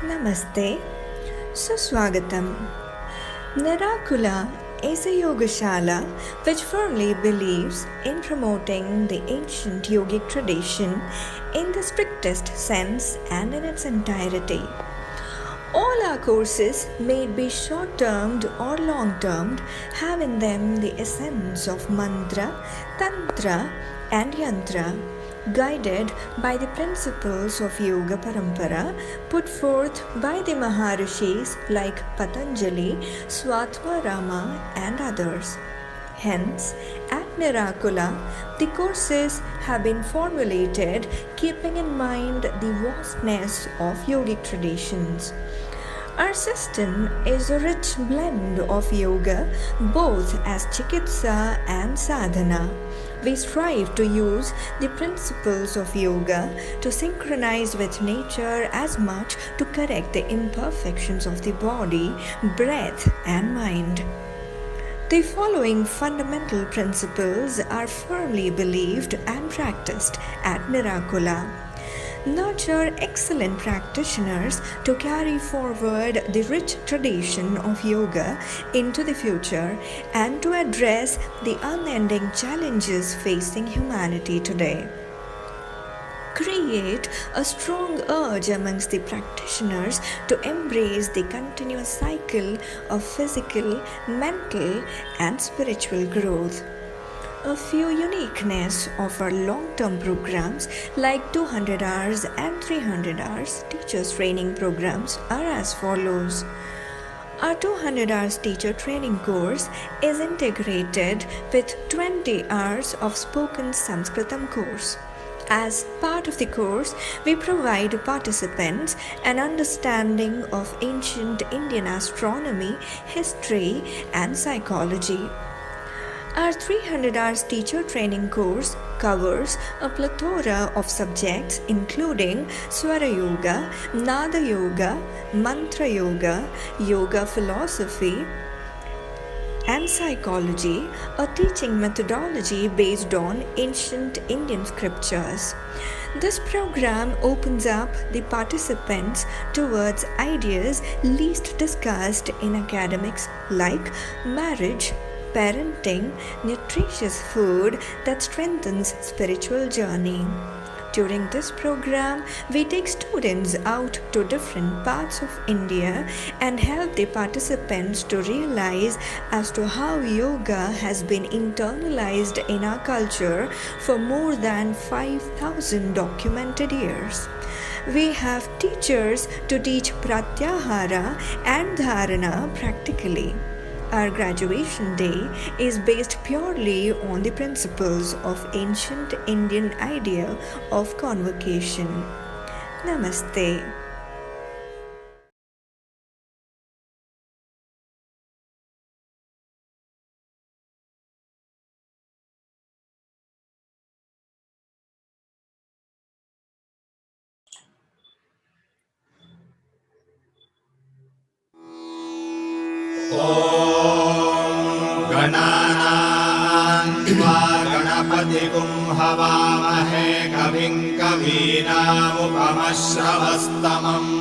Namaste, Suswagatam. Narakula is a yogashala which firmly believes in promoting the ancient yogic tradition in the strictest sense and in its entirety. All our courses, may it be short-termed or long-termed, have in them the essence of mantra, tantra and yantra, guided by the principles of Yoga Parampara put forth by the Maharishis like Patanjali, Swatmarama and others. Hence, at Nirakula, the courses have been formulated keeping in mind the vastness of yogic traditions. Our system is a rich blend of yoga, both as chikitsa and sadhana. We strive to use the principles of yoga to synchronize with nature as much to correct the imperfections of the body, breath, and mind. The following fundamental principles are firmly believed and practiced at Nirakula. Nurture excellent practitioners to carry forward the rich tradition of yoga into the future and to address the unending challenges facing humanity today. Create a strong urge amongst the practitioners to embrace the continuous cycle of physical, mental, and spiritual growth. A few uniqueness of our long-term programs like 200 hours and 300 hours teachers training programs are as follows. Our 200 hours teacher training course is integrated with 20 hours of spoken Sanskritam course. As part of the course, we provide participants an understanding of ancient Indian astronomy, history, and psychology. Our 300 hours teacher training course covers a plethora of subjects including Swara Yoga, Nada Yoga, Mantra Yoga, Yoga philosophy, and psychology, a teaching methodology based on ancient Indian scriptures. This program opens up the participants towards ideas least discussed in academics like marriage, parenting, nutritious food that strengthens spiritual journey. During this program, we take students out to different parts of India and help the participants to realize as to how yoga has been internalized in our culture for more than 5,000 documented years. We have teachers to teach pratyahara and dharana practically. Our graduation day is based purely on the principles of ancient Indian idea of convocation. Namaste. गणपतिगुं हवामहे कविं कवीनामुपमश्रवस्तमम्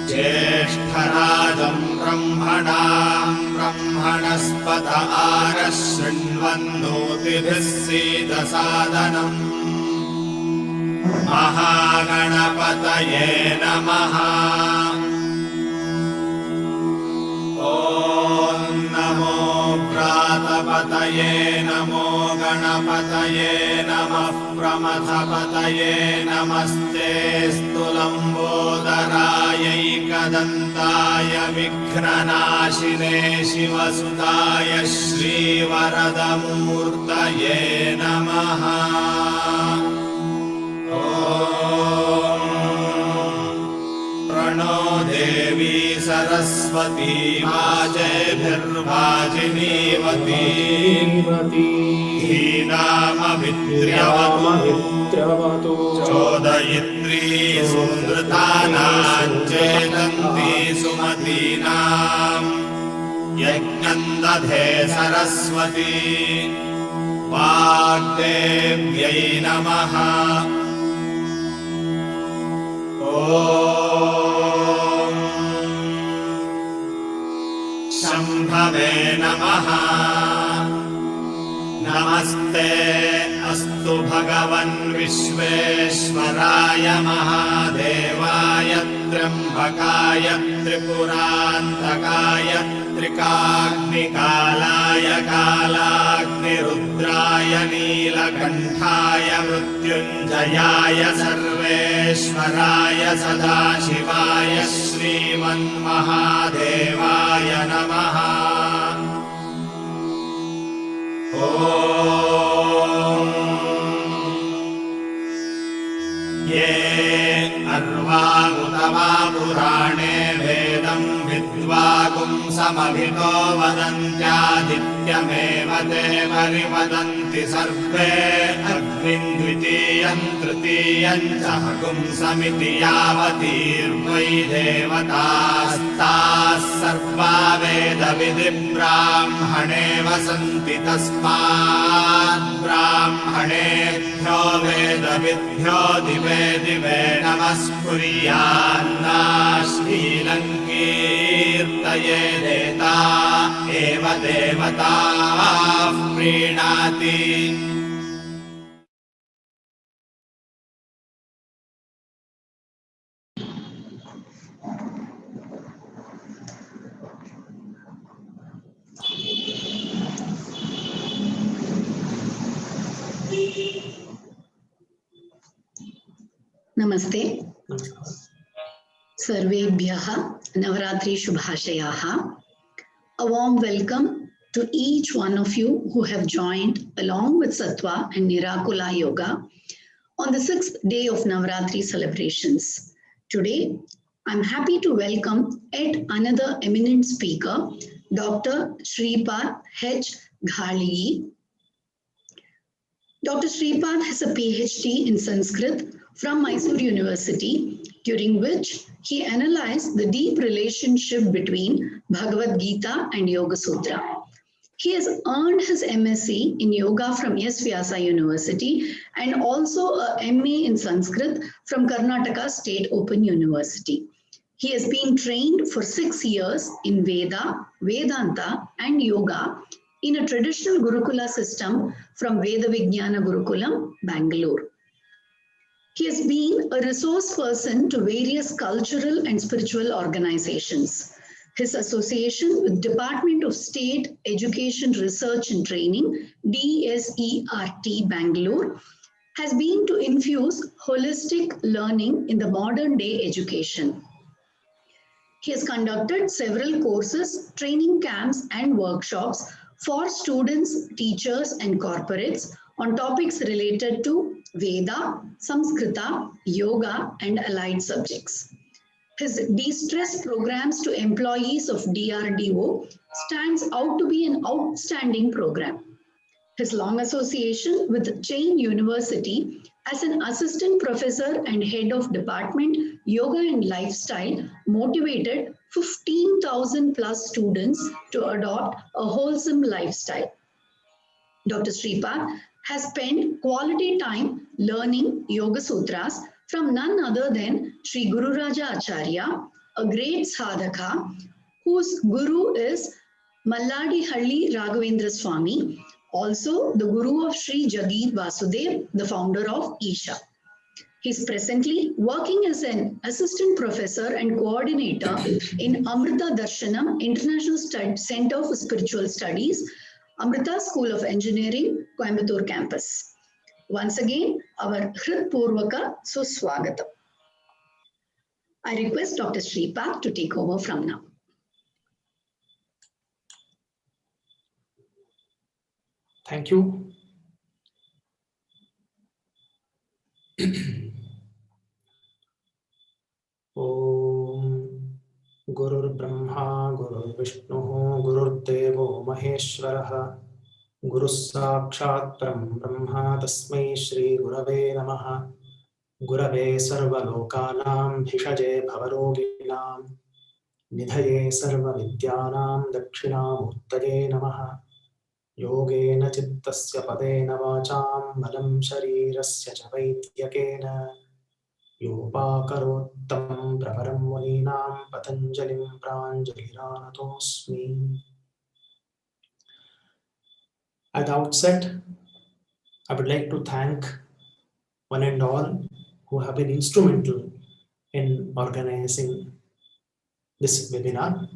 ज्येष्ठराजं ब्रह्मणां ब्रह्मणस्पत आरः शृण्वन्नोतिभिः सीदसादनम् महागणपतये नमः। नमो प्रातपतये नमो गणपतये नमः प्रमथपतये नमस्तेऽस्तु लम्बोदरायैकदन्ताय विघ्ननाशिने शिवसुताय श्रीवरदमूर्तये नमः। प्रणो देवी सरस्वती वाजैर्वाजिनीवती धीनामभिद्र्यवतु चोदयित्री सुनृतानां चेतन्ती सुमतीनां यज्ञं दधे सरस्वती वाग्देव्यै नमः। ॐ शम्भवे नमः। नमस्ते अस्तु भगवन् विश्वेश्वराय महादेवाय त्र्यम्बकाय त्रिपुरान्तकाय त्रिकाग्निकालाय कालाग्निरुद्राय नीलकण्ठाय मृत्युञ्जयाय सर्वेश्वराय सदाशिवाय श्रीमन्महादेवाय नमः। ॐ ये अर्वामुतवा पुराणे वेदं विद्वा पुंसमभितो वदन्त्यादित्यमेव ते परिवदन्ति सर्वे अग्निं द्वितीयं तृतीयं च पुंसमिति यावतीर्वै देवतास्ताः सर्वा वेदविधिब्राह्मणे वसन्ति तस्मात् ब्राह्मणेभ्यो वेदविद्भ्यो दिवे दिवे नमस्कुर्यान्नाश्लीलं कीर्तयेदेता एव देवताः प्रीणाति। नमस्ते सर्वेभ्यः Navratri शुभाशयाः. A warm welcome to each one of you who have joined along with Sattva and Nirakula Yoga on the 6th day of Navaratri celebrations. Today, I'm happy to welcome yet another eminent speaker, Dr. Sripad H. Ghaligi. Dr. Sripad has a PhD in Sanskrit from Mysore University, during which he analyzed the deep relationship between Bhagavad Gita and Yoga Sutra. He has earned his MSc in Yoga from S. Vyasa University and also a MA in Sanskrit from Karnataka State Open University. He has been trained for 6 years in Veda, Vedanta and Yoga in a traditional Gurukula system from Veda Vijnana Gurukulam, Bangalore. He has been a resource person to various cultural and spiritual organizations. His association with Department of State Education Research and Training, DSERT Bangalore, has been to infuse holistic learning in the modern day education. He has conducted several courses, training camps and workshops for students, teachers and corporates on topics related to Veda, Samskrita, Yoga and allied subjects. His de-stress programs to employees of DRDO stands out to be an outstanding program. His long association with Jain University as an assistant professor and head of department Yoga and Lifestyle motivated 15,000 plus students to adopt a wholesome lifestyle. Dr. Sripad has spent quality time learning Yoga Sutras from none other than Sri Guru Raja Acharya, a great sadhaka whose guru is Malladi Halli Raghavendra Swami, also the guru of Sri Jagir Vasudev, the founder of Isha. He is presently working as an assistant professor and coordinator in Amrita Darshanam International Center for Spiritual Studies, Amrita School of Engineering, Coimbatore campus. Once again, our Hritpurvaka Suswagatam. I request Dr. Sripad to take over from now. Thank you. Om Gurur Brahma, Gurur Vishnu, Gurur Devo Maheshwaraha, Guru Sakshat Param Brahma, Tasmai Shri Gurave Namaha, Gurave Sarva Lokanam, Bhishaje Bhavaroginam, Nidhaye Sarva Vidyanam, Dakshinamurtaye Namaha. योगेन चित्तस्य पदेन वाचां मलं शरीरस्य च वैद्यकेन योपाकरोत्तमं प्रवरं मुनीनां पतञ्जलिं प्राञ्जलिरानतोऽस्मि. At the outset, I would like to thank one and all who have been instrumental in organizing this webinar.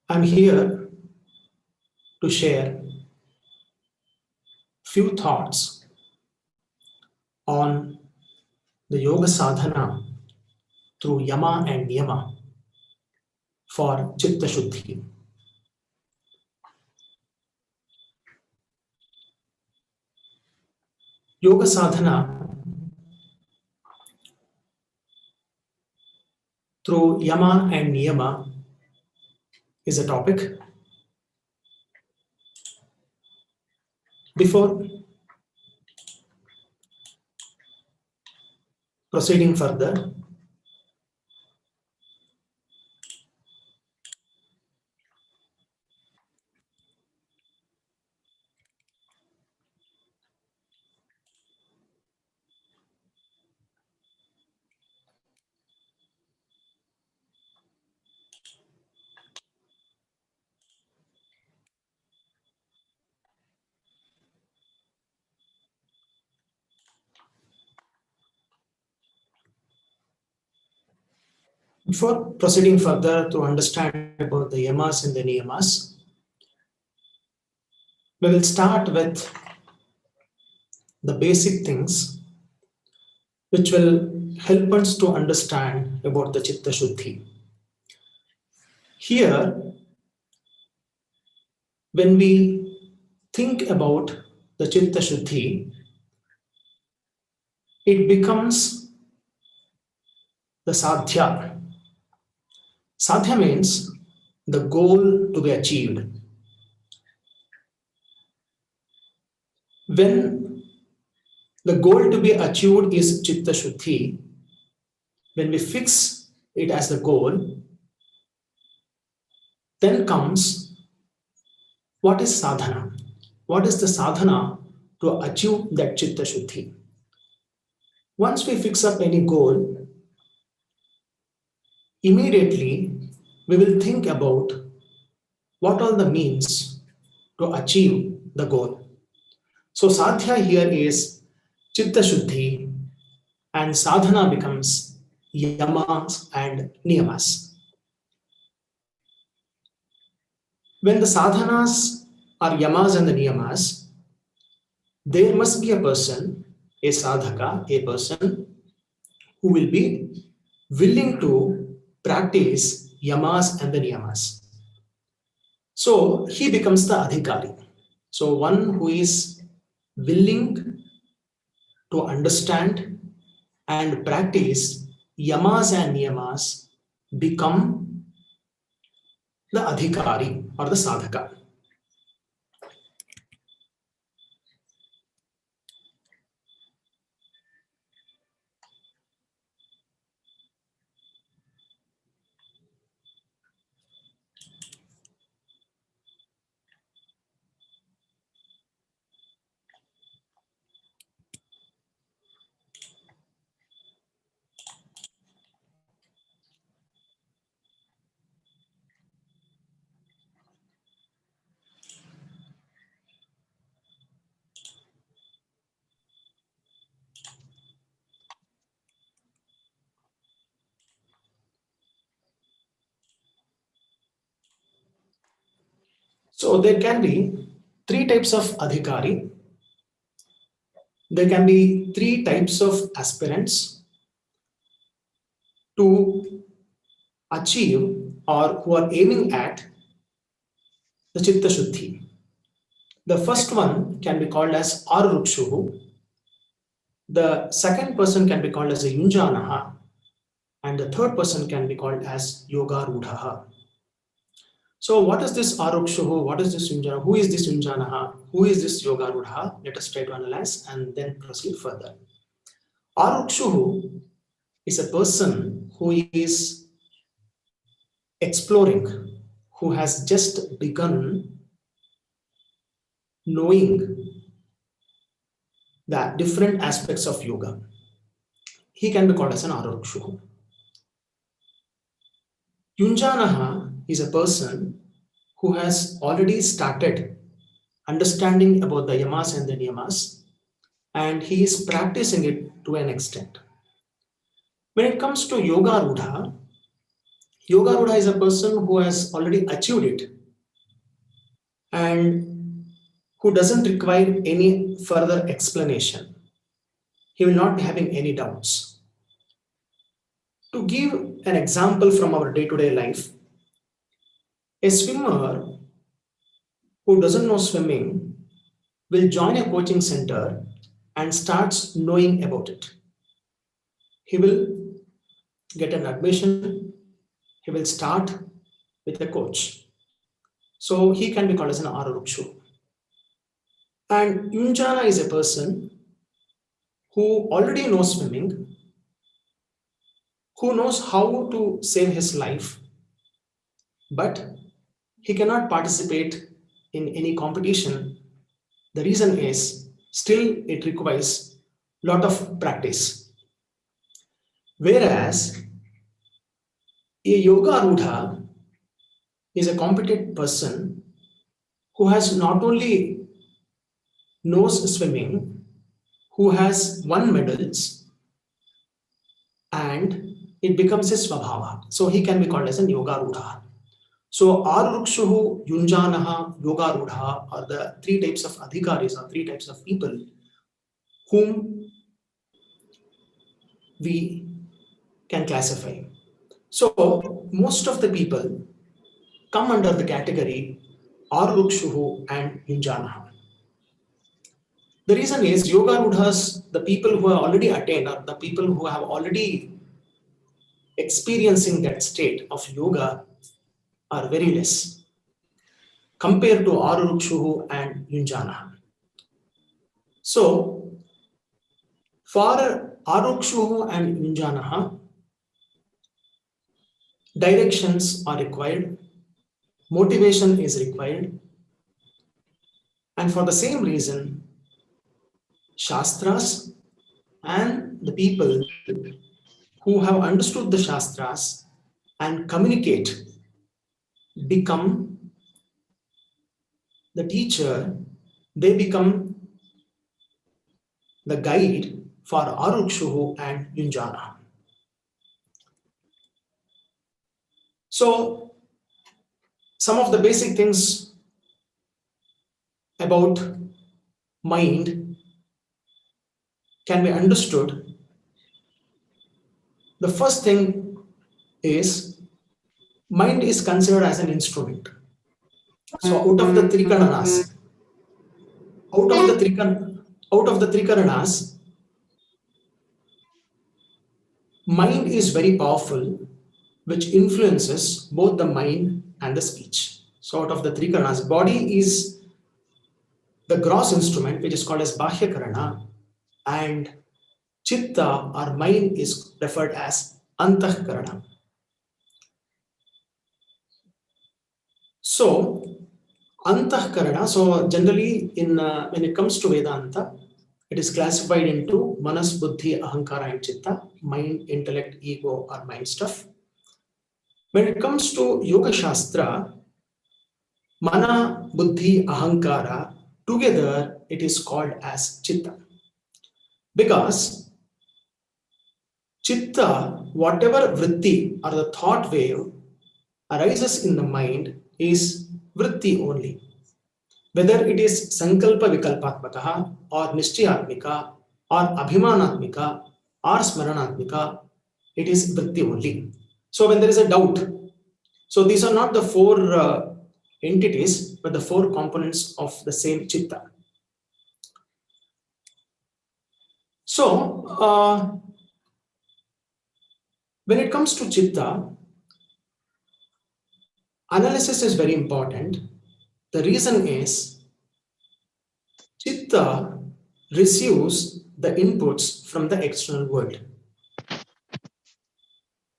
I'm here to share few thoughts on the yoga sadhana through Yama and Niyama for Chittashuddhi. Yoga sadhana through Yama and Niyama is a topic. Before proceeding further, to understand about the yamas and the niyamas, we will start with the basic things which will help us to understand about the Chittashuddhi. Here, when we think about the Chittashuddhi, it becomes the sadhya. Sadhya means the goal to be achieved. When the goal to be achieved is Chittashuddhi, when we fix it as the goal, then comes what is sadhana? What is the sadhana to achieve that Chittashuddhi? Once we fix up any goal, immediately we will think about what are the means to achieve the goal. So sadhya here is Chittashuddhi and sadhana becomes yamas and niyamas. When the sadhanas are yamas and the niyamas, there must be a person, a sadhaka, a person who will be willing to practice yamas and the niyamas. So he becomes the adhikari. So one who is willing to understand and practice yamas and niyamas become the adhikari or the sadhaka. So there can be three types of adhikari. There can be three types of aspirants to achieve or who are aiming at the Chittashuddhi. The first one can be called as Arukshuhu. The second person can be called as a Yunjanaha. And the third person can be called as Yogarudhaha. So what is this Arukshuhu? What is this Yunjana? Who is this Yunjanaha? Who is this Yogarudhaha? Let us try to analyze and then proceed further. Arukshuhu is a person who is exploring, who has just begun knowing the different aspects of yoga, he can be called as an Ararukshu. Yunjanaha is a person who has already started understanding about the yamas and the niyamas, and he is practicing it to an extent. When it comes to Yoga Rudha is a person who has already achieved it and who doesn't require any further explanation. He will not be having any doubts. To give an example from our day-to-day life, a swimmer who doesn't know swimming will join a coaching center and starts knowing about it. He will get an admission, he will start with a coach. So he can be called as an Ararukshu. And Yunjana is a person who already knows swimming, who knows how to save his life, but he cannot participate in any competition. The reason is still it requires a lot of practice. Whereas a Yoga Rudha is a competent person who has not only knows swimming, who has won medals, and it becomes his svabhava. So he can be called as a Yoga Rudha. So Arurukshuhu, Yunjanaha, Yoga Rudha are the three types of adhikaris or three types of people whom we can classify. So most of the people come under the category Arurukshuhu and Yunjanaha. The reason is Yoga Rudhas, the people who have already attained or the people who have already experiencing that state of yoga are very less compared to Arurukshuhu and Yunjanaha. So for Arurukshuhu and Yunjanaha, directions are required, motivation is required, and for the same reason, Shastras and the people who have understood the Shastras and communicate become the teacher, they become the guide for Arurukshuhu and Yunjanaha. So some of the basic things about mind can be understood. The first thing is mind is considered as an instrument. So out of the trikaranas, mind is very powerful, which influences both the mind and the speech. So out of the trikaranas, body is the gross instrument, which is called as Bahyakarana, and Chitta or mind is referred as Antahkarana. So Antahkarana, so generally when it comes to Vedanta, it is classified into Manas, Buddhi, Ahankara and Chitta, mind, intellect, ego or mind stuff. When it comes to Yoga Shastra, Mana, Buddhi, Ahankara, together it is called as Chitta. Because Chitta, whatever vritti or the thought wave arises in the mind is vritti only. Whether it is Sankalpa Vikalpatmakaha or Nishchayatmika or Abhimanatmika or Smaranatmika, it is vritti only. So when there is a doubt, so these are not the four entities, but the four components of the same Chitta. So when it comes to Chitta, analysis is very important. The reason is Chitta receives the inputs from the external world.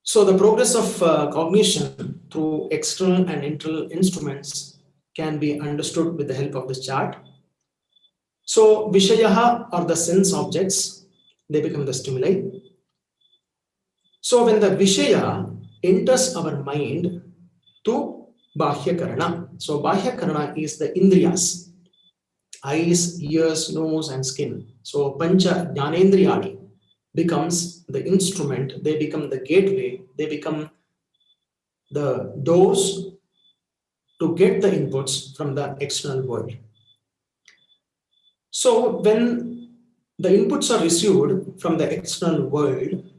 So the progress of cognition through external and internal instruments can be understood with the help of this chart. So Vishayaha or the sense objects, they become the stimuli. So when the Vishaya enters our mind to Bahya Karana. So Bahya Karana is the Indriyas, eyes, ears, nose and skin. So Pancha Jnanendriyani becomes the instrument, they become the gateway, they become the doors to get the inputs from the external world. So when the inputs are received from the external world,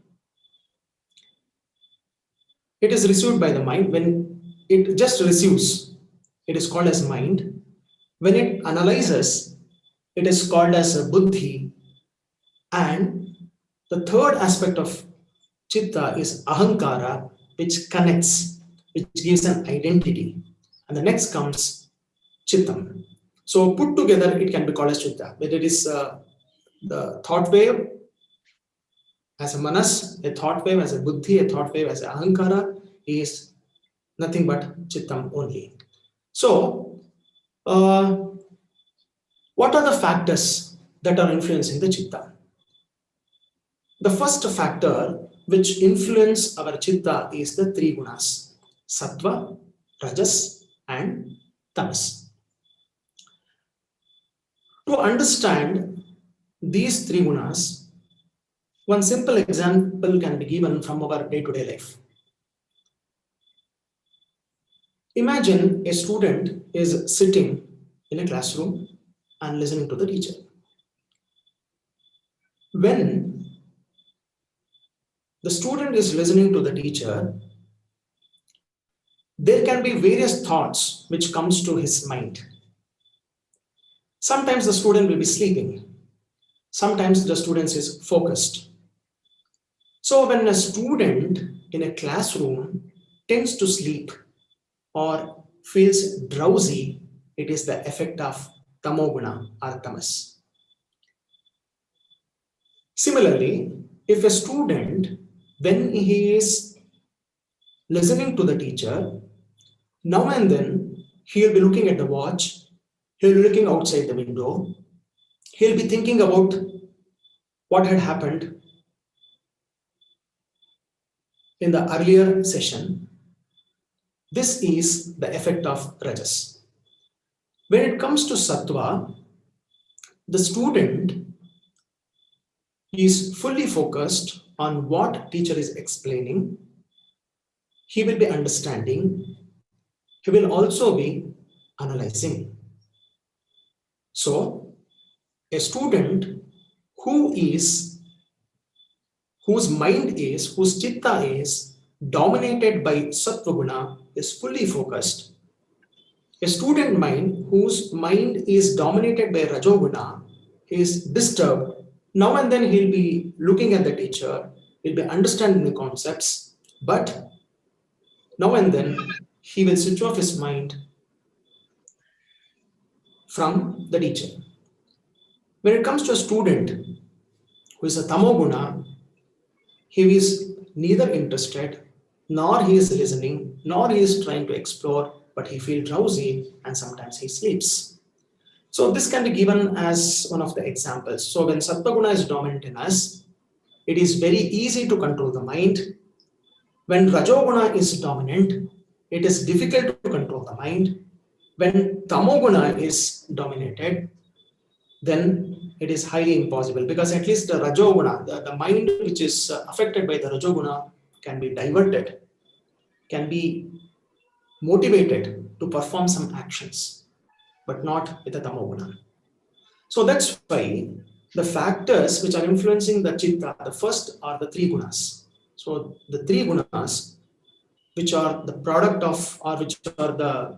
it is received by the mind. When it just receives, it is called as mind. When it analyzes, it is called as a buddhi. And the third aspect of chitta is ahankara, which connects, which gives an identity. And the next comes chittam. So put together, it can be called as chitta. Whether it is the thought wave as a manas, a thought wave as a buddhi, a thought wave as a ahankara is nothing but chittam only. So, what are the factors that are influencing the chitta? The first factor which influence our chitta is the three gunas: sattva, rajas, and tamas. To understand these three gunas, one simple example can be given from our day-to-day life. Imagine a student is sitting in a classroom and listening to the teacher. When the student is listening to the teacher, there can be various thoughts which comes to his mind. Sometimes the student will be sleeping. Sometimes the student is focused. So when a student in a classroom tends to sleep or feels drowsy, it is the effect of tamoguna or tamas. Similarly, if a student, when he is listening to the teacher, now and then he'll be looking at the watch, he'll be looking outside the window, he'll be thinking about what had happened in the earlier session. This is the effect of rajas. When it comes to sattva, the student is fully focused on what teacher is explaining. He will be understanding. He will also be analyzing. So, a student whose mind is, whose chitta is dominated by sattva guna is fully focused. A student mind whose mind is dominated by rajoguna is disturbed. Now and then he'll be looking at the teacher, he'll be understanding the concepts, but now and then he will switch off his mind from the teacher. When it comes to a student who is a tamoguna, he is neither interested, nor he is listening, nor he is trying to explore, but he feels drowsy and sometimes he sleeps. So this can be given as one of the examples. So when sattva-guna is dominant in us, it is very easy to control the mind. When rajoguna is dominant, it is difficult to control the mind. When tamoguna is dominated, then it is highly impossible, because at least the rajoguna, the mind which is affected by the rajoguna can be diverted, can be motivated to perform some actions, but not with the tamoguna. So that's why the factors which are influencing the chitta, the first are the three gunas. So the three gunas, which are the product of, or which are the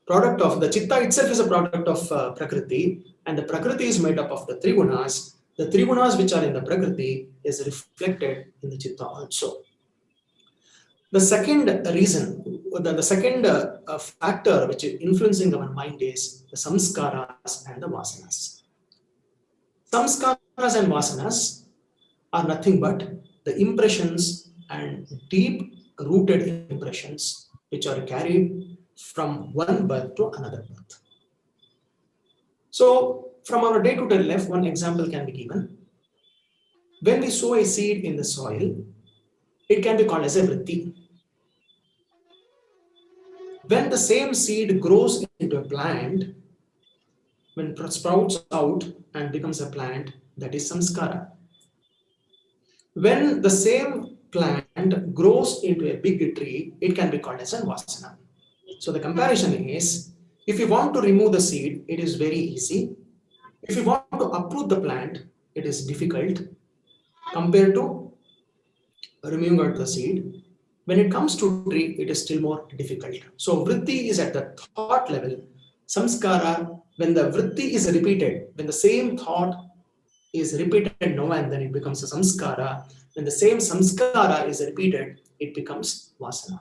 product of the chitta itself, is a product of prakriti, and the prakriti is made up of the three gunas. The three gunas which are in the prakriti is reflected in the chitta also. The second reason, the second factor which is influencing our mind is the samskaras and the vasanas. Samskaras and vasanas are nothing but the impressions and deep rooted impressions which are carried from one birth to another birth. So, from our day-to-day life, one example can be given. When we sow a seed in the soil, it can be called as a vritti. When the same seed grows into a plant, when it sprouts out and becomes a plant, that is samskara. When the same plant grows into a big tree, it can be called as a vasana. So the comparison is, if you want to remove the seed, it is very easy. If you want to uproot the plant, it is difficult compared to removing out the seed. When it comes to tree, it is still more difficult. So vritti is at the thought level. Samskara, when the vritti is repeated, when the same thought is repeated now and then, it becomes a samskara. When the same samskara is repeated, it becomes vasana.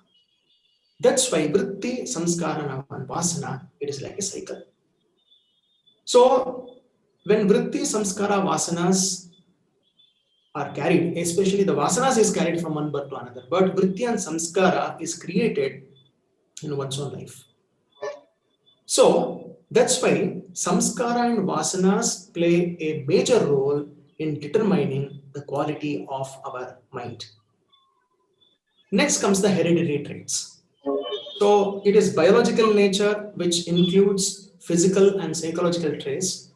That's why vritti, samskara, and vasana, it is like a cycle. So when vritti, samskara, vasanas are carried, especially the vasanas is carried from one birth to another, but vritti and samskara is created in one's own life. So that's why samskara and vasanas play a major role in determining the quality of our mind. Next comes the hereditary traits. So it is biological nature, which includes physical and psychological traits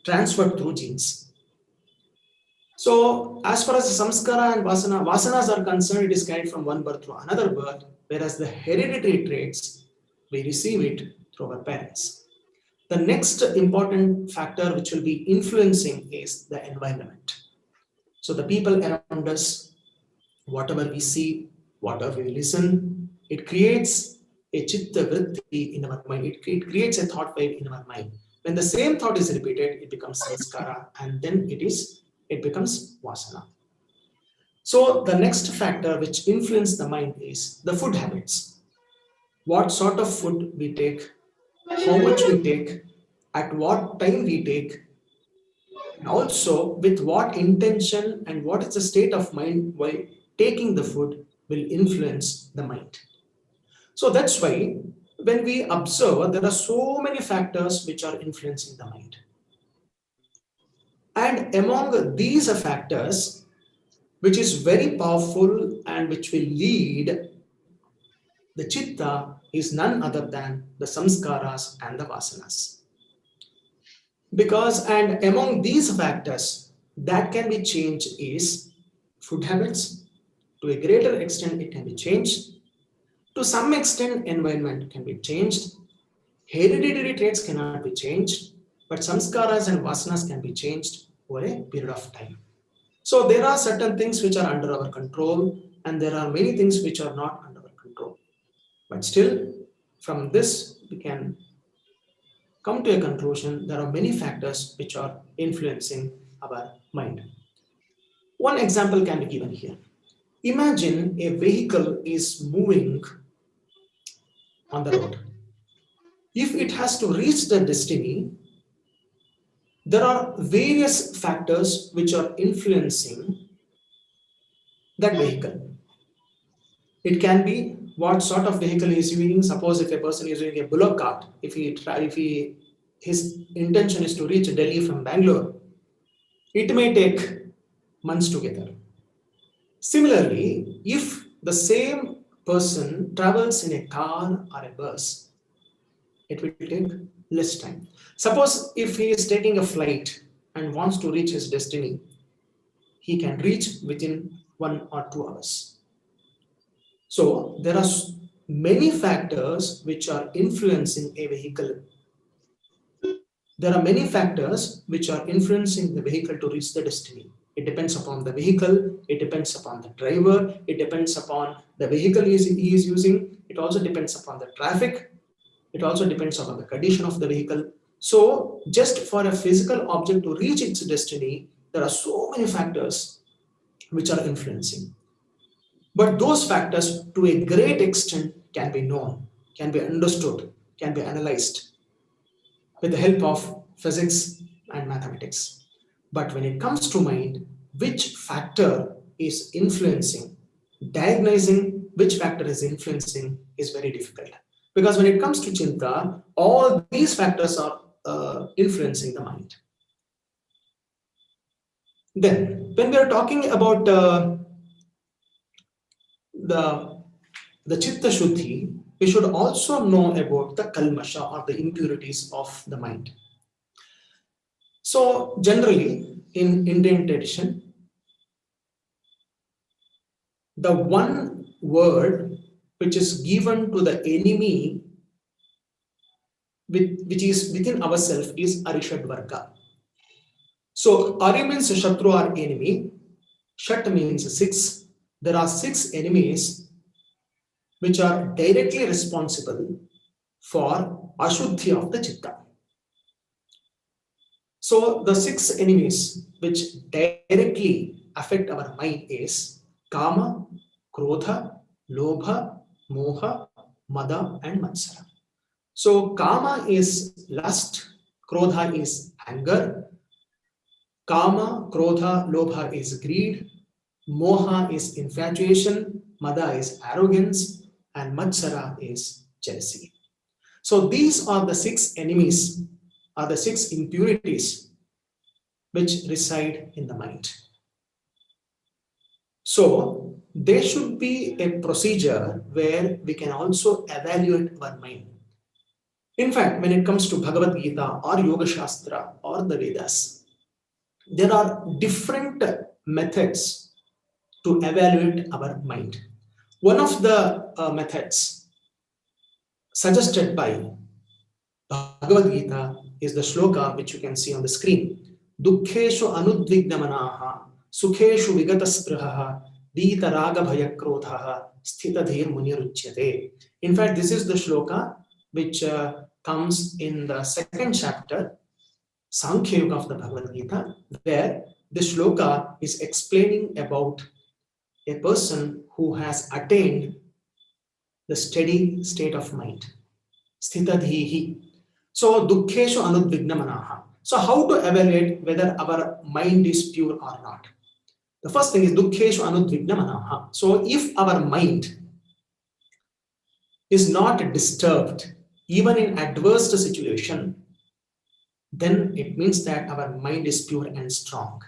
transferred through genes. So as far as the samskara and vasanas are concerned, it is carried from one birth to another birth, whereas the hereditary traits, we receive it through our parents. The next important factor which will be influencing is the environment. So the people around us, whatever we see, whatever we listen, it creates a chitta vritti in our mind. It creates a thought wave in our mind. When the same thought is repeated, it becomes samskara, and then it becomes vasana. So the next factor which influences the mind is the food habits. What sort of food we take, how much we take, at what time we take, and also with what intention and what is the state of mind while taking the food will influence the mind. So that's why when we observe, there are so many factors which are influencing the mind. And among these factors, which is very powerful and which will lead the chitta, is none other than the samskaras and the vasanas. Because, and among these factors that can be changed is food habits. To a greater extent, it can be changed. To some extent, environment can be changed. Hereditary traits cannot be changed, but samskaras and vasanas can be changed over a period of time. So there are certain things which are under our control, and there are many things which are not under our control. But still, from this, we can come to a conclusion. There are many factors which are influencing our mind. One example can be given here. Imagine a vehicle is moving on the road. If it has to reach the destiny, there are various factors which are influencing that vehicle. It can be what sort of vehicle he is using. Suppose if a person is using a bullock cart, if his intention is to reach Delhi from Bangalore, it may take months together. Similarly, if the same person travels in a car or a bus, it will take less time. Suppose if he is taking a flight and wants to reach his destiny, he can reach within 1 or 2 hours. So there are many factors which are influencing a vehicle. There are many factors which are influencing the vehicle to reach the destiny. It depends upon the vehicle, it depends upon the driver, it depends upon the vehicle he is using, it also depends upon the traffic, it also depends upon the condition of the vehicle. So just for a physical object to reach its destiny, there are so many factors which are influencing. But those factors to a great extent can be known, can be understood, can be analyzed with the help of physics and mathematics. But when it comes to mind, which factor is influencing, diagnosing which factor is influencing is very difficult. Because when it comes to Chinta, all these factors are influencing the mind. Then, when we are talking about the Chittashuddhi, we should also know about the Kalmasha or the impurities of the mind. So, generally, in Indian tradition, the one word which is given to the enemy, which is within ourselves, is Arishad Varga. So, Ari means Shatru or enemy, Shat means 6. There are 6 enemies which are directly responsible for Ashuddhi of the Chitta. So, the 6 enemies which directly affect our mind is Kama, Krodha, Lobha, Moha, Mada, and Matsara. So, Kama is lust, Krodha is anger, Kama, Krodha, Lobha is greed, Moha is infatuation, Mada is arrogance, and Matsara is jealousy. So, these are the 6 enemies, are the 6 impurities which reside in the mind. So, there should be a procedure where we can also evaluate our mind. In fact, when it comes to Bhagavad Gita or Yoga Shastra or the Vedas, there are different methods to evaluate our mind. One of the methods suggested by Bhagavad Gita is the shloka which you can see on the screen. Dukkheshu anudvignamanaha, sukheshu vigataspruhaha, dita raga bhayakrodhaha, sthitadhir muniruchyate. In fact, this is the shloka which comes in the 2nd chapter, Sankhya Yoga of the Bhagavad Gita, where the shloka is explaining about a person who has attained the steady state of mind. Sthitadhihi. So, dukkheshu anudvignamanaha. So, how to evaluate whether our mind is pure or not? The first thing is dukkheshu anudvignamanaha. So, if our mind is not disturbed, even in adverse situation, then it means that our mind is pure and strong.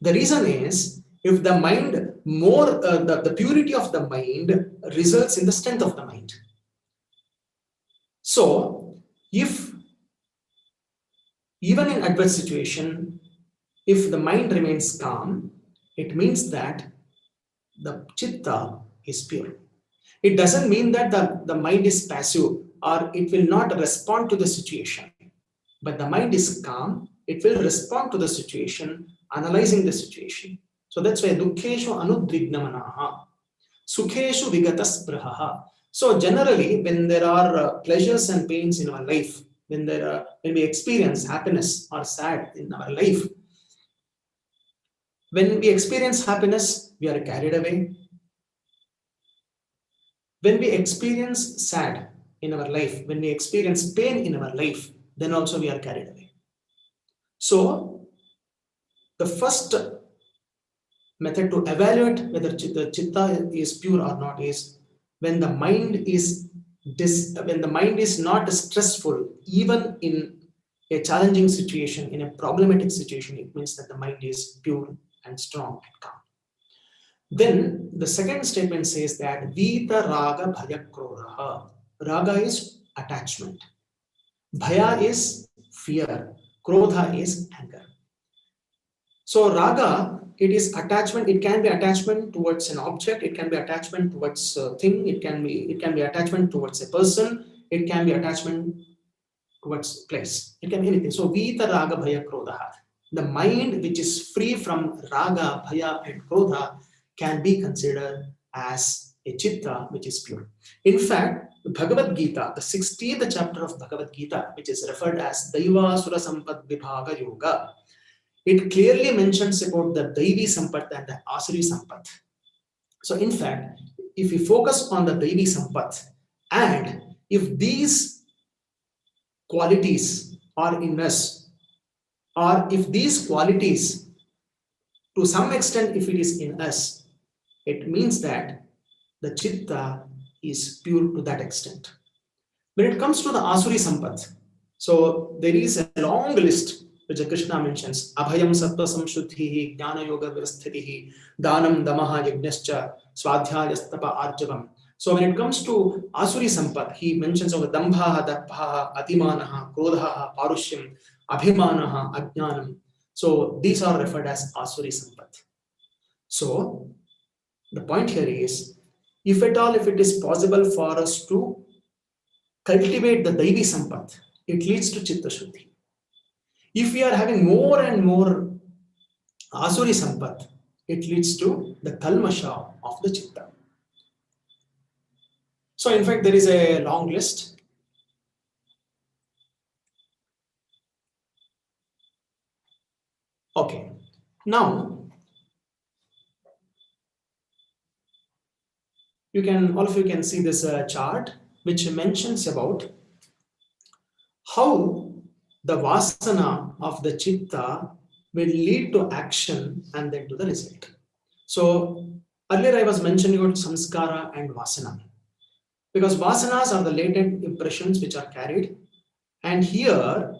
The reason is, if the mind more, the purity of the mind results in the strength of the mind. So, if even in adverse situation, if the mind remains calm, it means that the chitta is pure. It doesn't mean that the mind is passive or it will not respond to the situation. But the mind is calm, it will respond to the situation, analyzing the situation. So that's why dukkheshu anudvignamanaha, sukheshu vigataspruhaha. So generally, when there are pleasures and pains in our life, when we experience happiness or sad in our life, when we experience happiness, we are carried away. When we experience sad in our life, when we experience pain in our life, then also we are carried away. So, the first method to evaluate whether the chitta is pure or not is when the mind is not stressful, even in a challenging situation, in a problematic situation, it means that the mind is pure and strong and calm. Then the second statement says that Vita Raga Bhaya Krodha. Raga is attachment. Bhaya is fear. Krodha is anger. So Raga, it is attachment. It can be attachment towards an object. It can be attachment towards a thing. It can be attachment towards a person. It can be attachment towards place. It can be anything. So Vita Raga Bhaya Krodha. The mind which is free from Raga, Bhaya, and Krodha can be considered as a chitta which is pure. In fact, Bhagavad Gita, the 16th chapter of Bhagavad Gita, which is referred as Daivasura Sampad Vibhaga Yoga, it clearly mentions about the Daivi Sampat and the Asuri Sampat. So in fact, if we focus on the Daivi Sampat, and if these qualities are in us, or if these qualities to some extent, if it is in us, it means that the chitta is pure to that extent. When it comes to the Asuri Sampath, so there is a long list which Krishna mentions: Abhayam Sattva Samshuddhihi, Jnana Yoga Virasthitihi, Danam Damaha Yajnascha, Swadhyayastapa Arjavam. So when it comes to Asuri Sampath, he mentions of Dambhaha, Darphaha, Atimanaha, Krodhaha, Parushyam, Abhimanaha, Ajnanam. So these are referred as Asuri Sampath. So the point here is, if at all, if it is possible for us to cultivate the Daivi Sampath, it leads to Chittashuddhi. If we are having more and more Asuri Sampath, it leads to the Kalmasha of the Chitta. So in fact, there is a long list. Okay, now all of you can see this chart which mentions about how the Vasana of the Chitta will lead to action and then to the result. So earlier I was mentioning about Samskara and Vasana, because Vasanas are the latent impressions which are carried, and here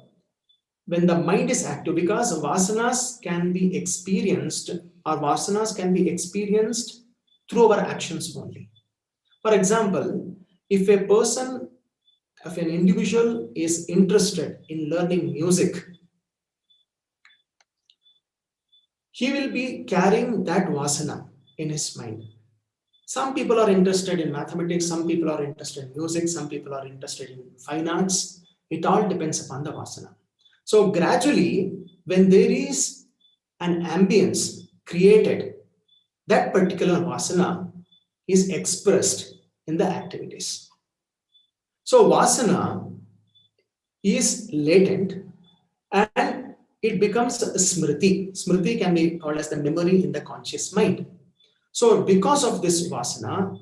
when the mind is active, because Vasanas can be experienced, or Vasanas can be experienced through our actions only. For example, if an individual is interested in learning music, he will be carrying that Vasana in his mind. Some people are interested in mathematics, some people are interested in music, some people are interested in fine arts. It all depends upon the Vasana. So gradually, when there is an ambience created, that particular Vasana is expressed in the activities. So Vasana is latent and it becomes a smriti. Smriti can be called as the memory in the conscious mind. So because of this Vasana,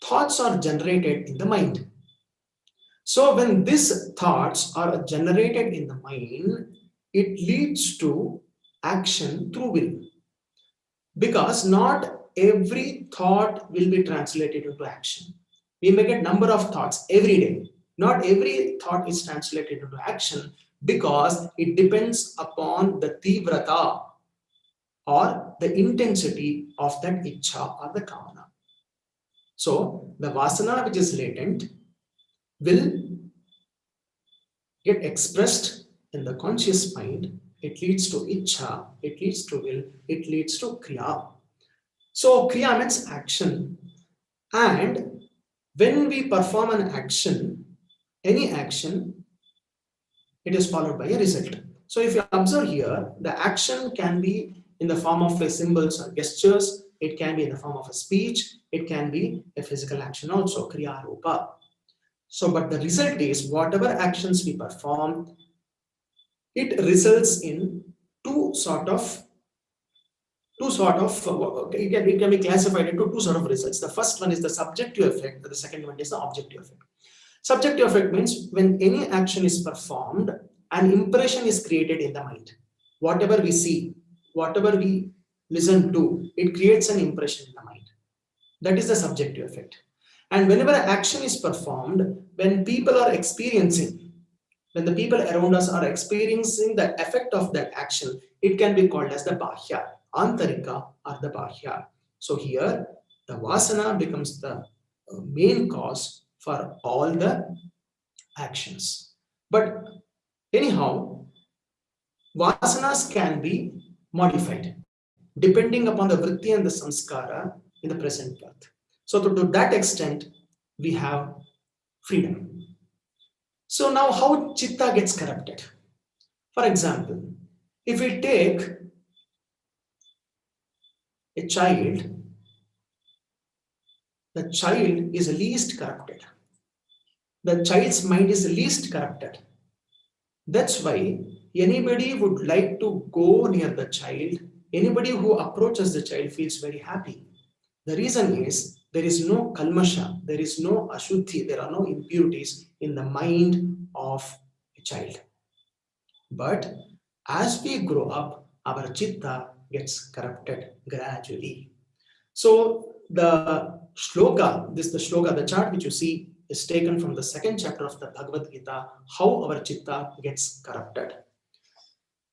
thoughts are generated in the mind. So when these thoughts are generated in the mind, it leads to action through will. Because not every thought will be translated into action. We may get number of thoughts every day. Not every thought is translated into action, because it depends upon the tivrata or the intensity of that ichha or the kamana. So the vasana which is latent will get expressed in the conscious mind. It leads to ichha, it leads to will, it leads to kriya. So kriya means action, and when we perform an action, any action, it is followed by a result. So if you observe here, the action can be in the form of symbols or gestures, it can be in the form of a speech, it can be a physical action also, kriya rupa. So but the result is, whatever actions we perform, it results in two sort of it can be classified into two sort of results. The first one is the subjective effect, the second one is the objective effect. Subjective effect means when any action is performed, an impression is created in the mind. Whatever we see, whatever we listen to, it creates an impression in the mind. That is the subjective effect. And whenever an action is performed, when people are experiencing, when the people around us are experiencing the effect of that action, it can be called as the bahya, antarika or the bahya. So here the vasana becomes the main cause for all the actions. But anyhow, vasanas can be modified depending upon the vritti and the samskara in the present birth. So to that extent, we have freedom. So now how chitta gets corrupted? For example, if we take a child, the child is least corrupted. The child's mind is least corrupted. That's why anybody would like to go near the child. Anybody who approaches the child feels very happy. The reason is there is no kalmasha, there is no ashuddhi, there are no impurities in the mind of a child. But as we grow up, our chitta gets corrupted gradually. So the shloka, the chart which you see is taken from the second chapter of the Bhagavad Gita, how our chitta gets corrupted.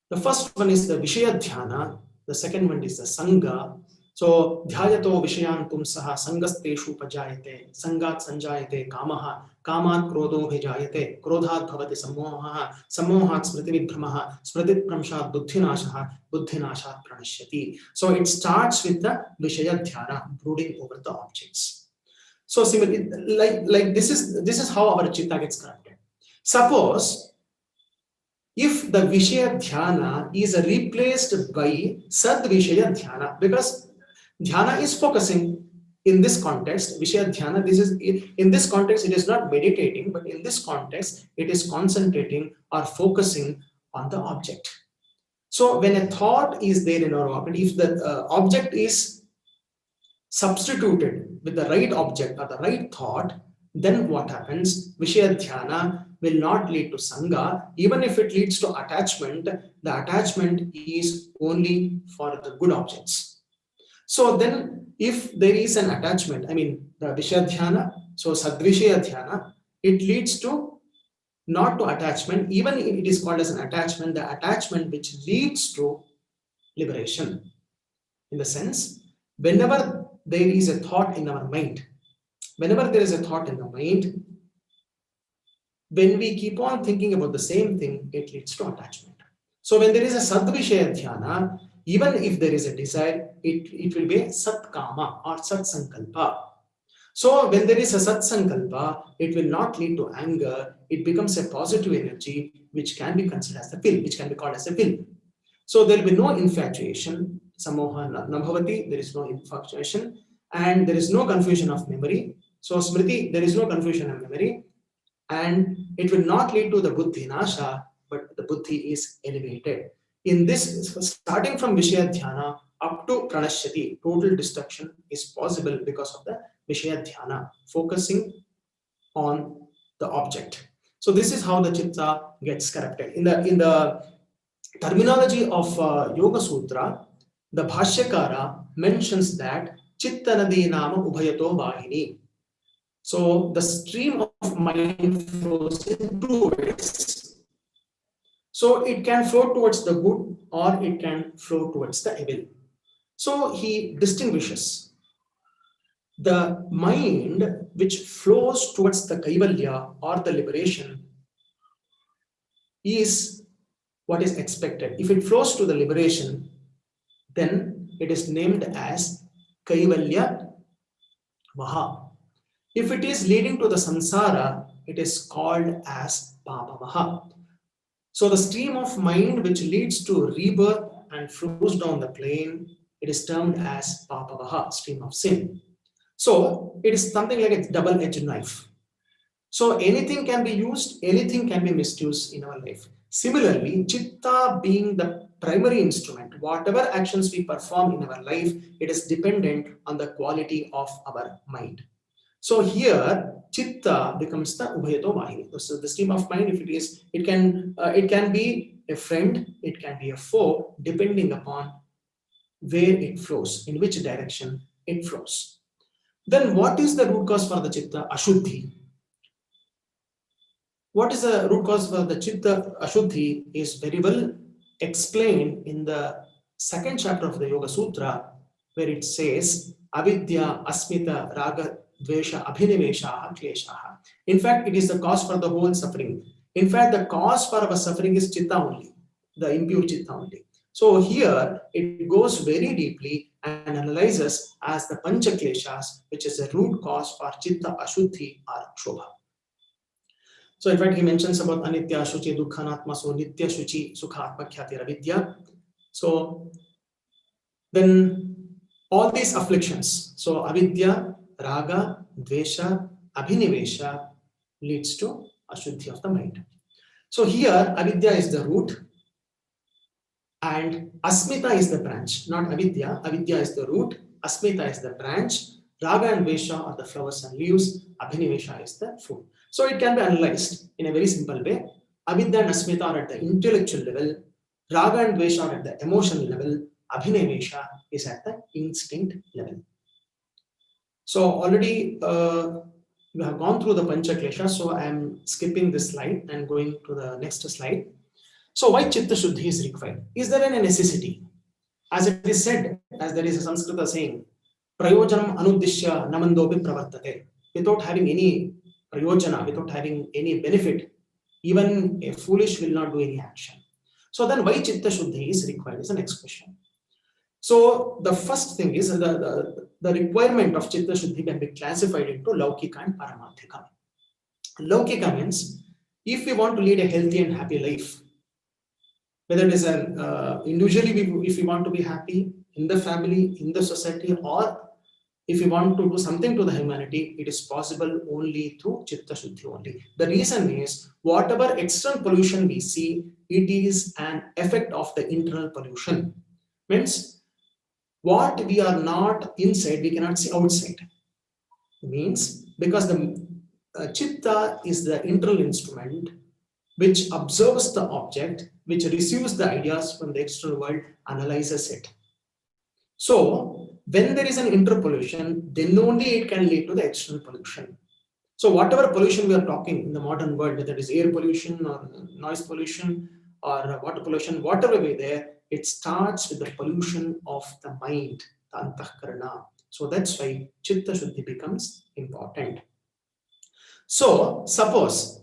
The first one is the Vishaya Dhyana, the second one is the Sangha. So dhyayato vishayan pumsaha sangasteshu pajayate sangat sanjayate kamaha kamat krodho bhijayate krodhat bhavati sammohaha sammohat smriti vibhramaha smriti pramshat buddhinashaha buddhinashat pranashyati. So it starts with the Vishaya Dhyana, brooding over the objects. So similarly, like this is how our chitta gets corrupted. Suppose if the Vishaya Dhyana is replaced by Sad Vishaya Dhyana, because Dhyana is focusing in this context, Vishaya Dhyana, in this context, it is not meditating, but in this context, it is concentrating or focusing on the object. So when a thought is there in our mind, if the object is substituted with the right object or the right thought, then what happens? Vishaya Dhyana will not lead to Sangha. Even if it leads to attachment, the attachment is only for the good objects. So then if there is an attachment, I mean the Vishaya Dhyana, so Sadvishaya Dhyana, it leads to not to attachment, even if it is called as an attachment, the attachment which leads to liberation. In the sense, whenever there is a thought in our mind, whenever there is a thought in the mind, when we keep on thinking about the same thing, it leads to attachment. So when there is a Sadvishaya Dhyana, even if there is a desire, it will be a Satkama or Satsankalpa. So when there is a Satsankalpa, it will not lead to anger. It becomes a positive energy which can be considered as the will, which can be called as a will. So there will be no infatuation, samoha nabhavati, there is no infatuation, and there is no confusion of memory. So smriti, there is no confusion of memory, and it will not lead to the buddhi nasha, but the buddhi is elevated. In this, starting from Vishaya Dhyana up to Pranashyati, total destruction is possible because of the Vishaya Dhyana, focusing on the object. So this is how the chitta gets corrupted. In the terminology of Yoga Sutra, the Bhashyakara mentions that Chitta Nadi Nama Ubhayato Vahini. So the stream of mind flows in two ways. So it can flow towards the good or it can flow towards the evil. So he distinguishes the mind which flows towards the kaivalya or the liberation is what is expected. If it flows to the liberation, then it is named as kaivalya vaha. If it is leading to the samsara, it is called as papa vaha. So the stream of mind which leads to rebirth and flows down the plane, it is termed as papavaha, stream of sin. So it is something like a double-edged knife. So anything can be used, anything can be misused in our life. Similarly, chitta being the primary instrument, whatever actions we perform in our life, it is dependent on the quality of our mind. So here, chitta becomes the ubhayato vahini. So the stream of mind, if it can be a friend, it can be a foe, depending upon where it flows, in which direction it flows. Then what is the root cause for the chitta ashuddhi? What is the root cause for the chitta ashuddhi is very well explained in the second chapter of the Yoga Sutra, where it says avidya asmita raga dvesha abhinivesha kleshaha. In fact, it is the cause for the whole suffering. In fact, the cause for our suffering is chitta only, the impure chitta only. So here it goes very deeply and analyzes as the pancha kleshas, which is the root cause for chitta ashuddhi or kshobha. So in fact, he mentions about anitya shuchi dukkhanatma, so nitya shuchi sukha atmakhyati ravidya. So then all these afflictions, so avidya, raga, dvesha, abhinivesha leads to ashuddhi of the mind. So here avidya is the root and asmita is the branch, not avidya. Avidya is the root, asmita is the branch, raga and dvesha are the flowers and leaves, abhinivesha is the fruit. So it can be analyzed in a very simple way. Avidya and asmita are at the intellectual level, raga and dvesha are at the emotional level, Abhinivesha is at the instinct level. So already we have gone through the Panchaklesha, so I am skipping this slide and going to the next slide. So why Chittashuddhi is required? Is there any necessity? As it is said, as there is a Sanskrita saying, Prayojanam anuddishya namandopi pravartate. Without having any prayojana, without having any benefit, even a foolish will not do any action. So then why Chittashuddhi is required is the next question. So the first thing is the requirement of Chittashuddhi can be classified into Laukika and Paramarthika. Laukika means if we want to lead a healthy and happy life, whether it is an individually, if we want to be happy in the family, in the society, or if we want to do something to the humanity, it is possible only through Chittashuddhi only. The reason is whatever external pollution we see, it is an effect of the internal pollution. Means what we are not inside, we cannot see outside. Means because the Chitta is the internal instrument which observes the object, which receives the ideas from the external world, analyzes it. So when there is an interpollution, then only it can lead to the external pollution. So whatever pollution we are talking in the modern world, whether it is air pollution or noise pollution or water pollution, whatever way there, it starts with the pollution of the mind, the antahkarana. So that's why Chitta Shuddhi becomes important. So suppose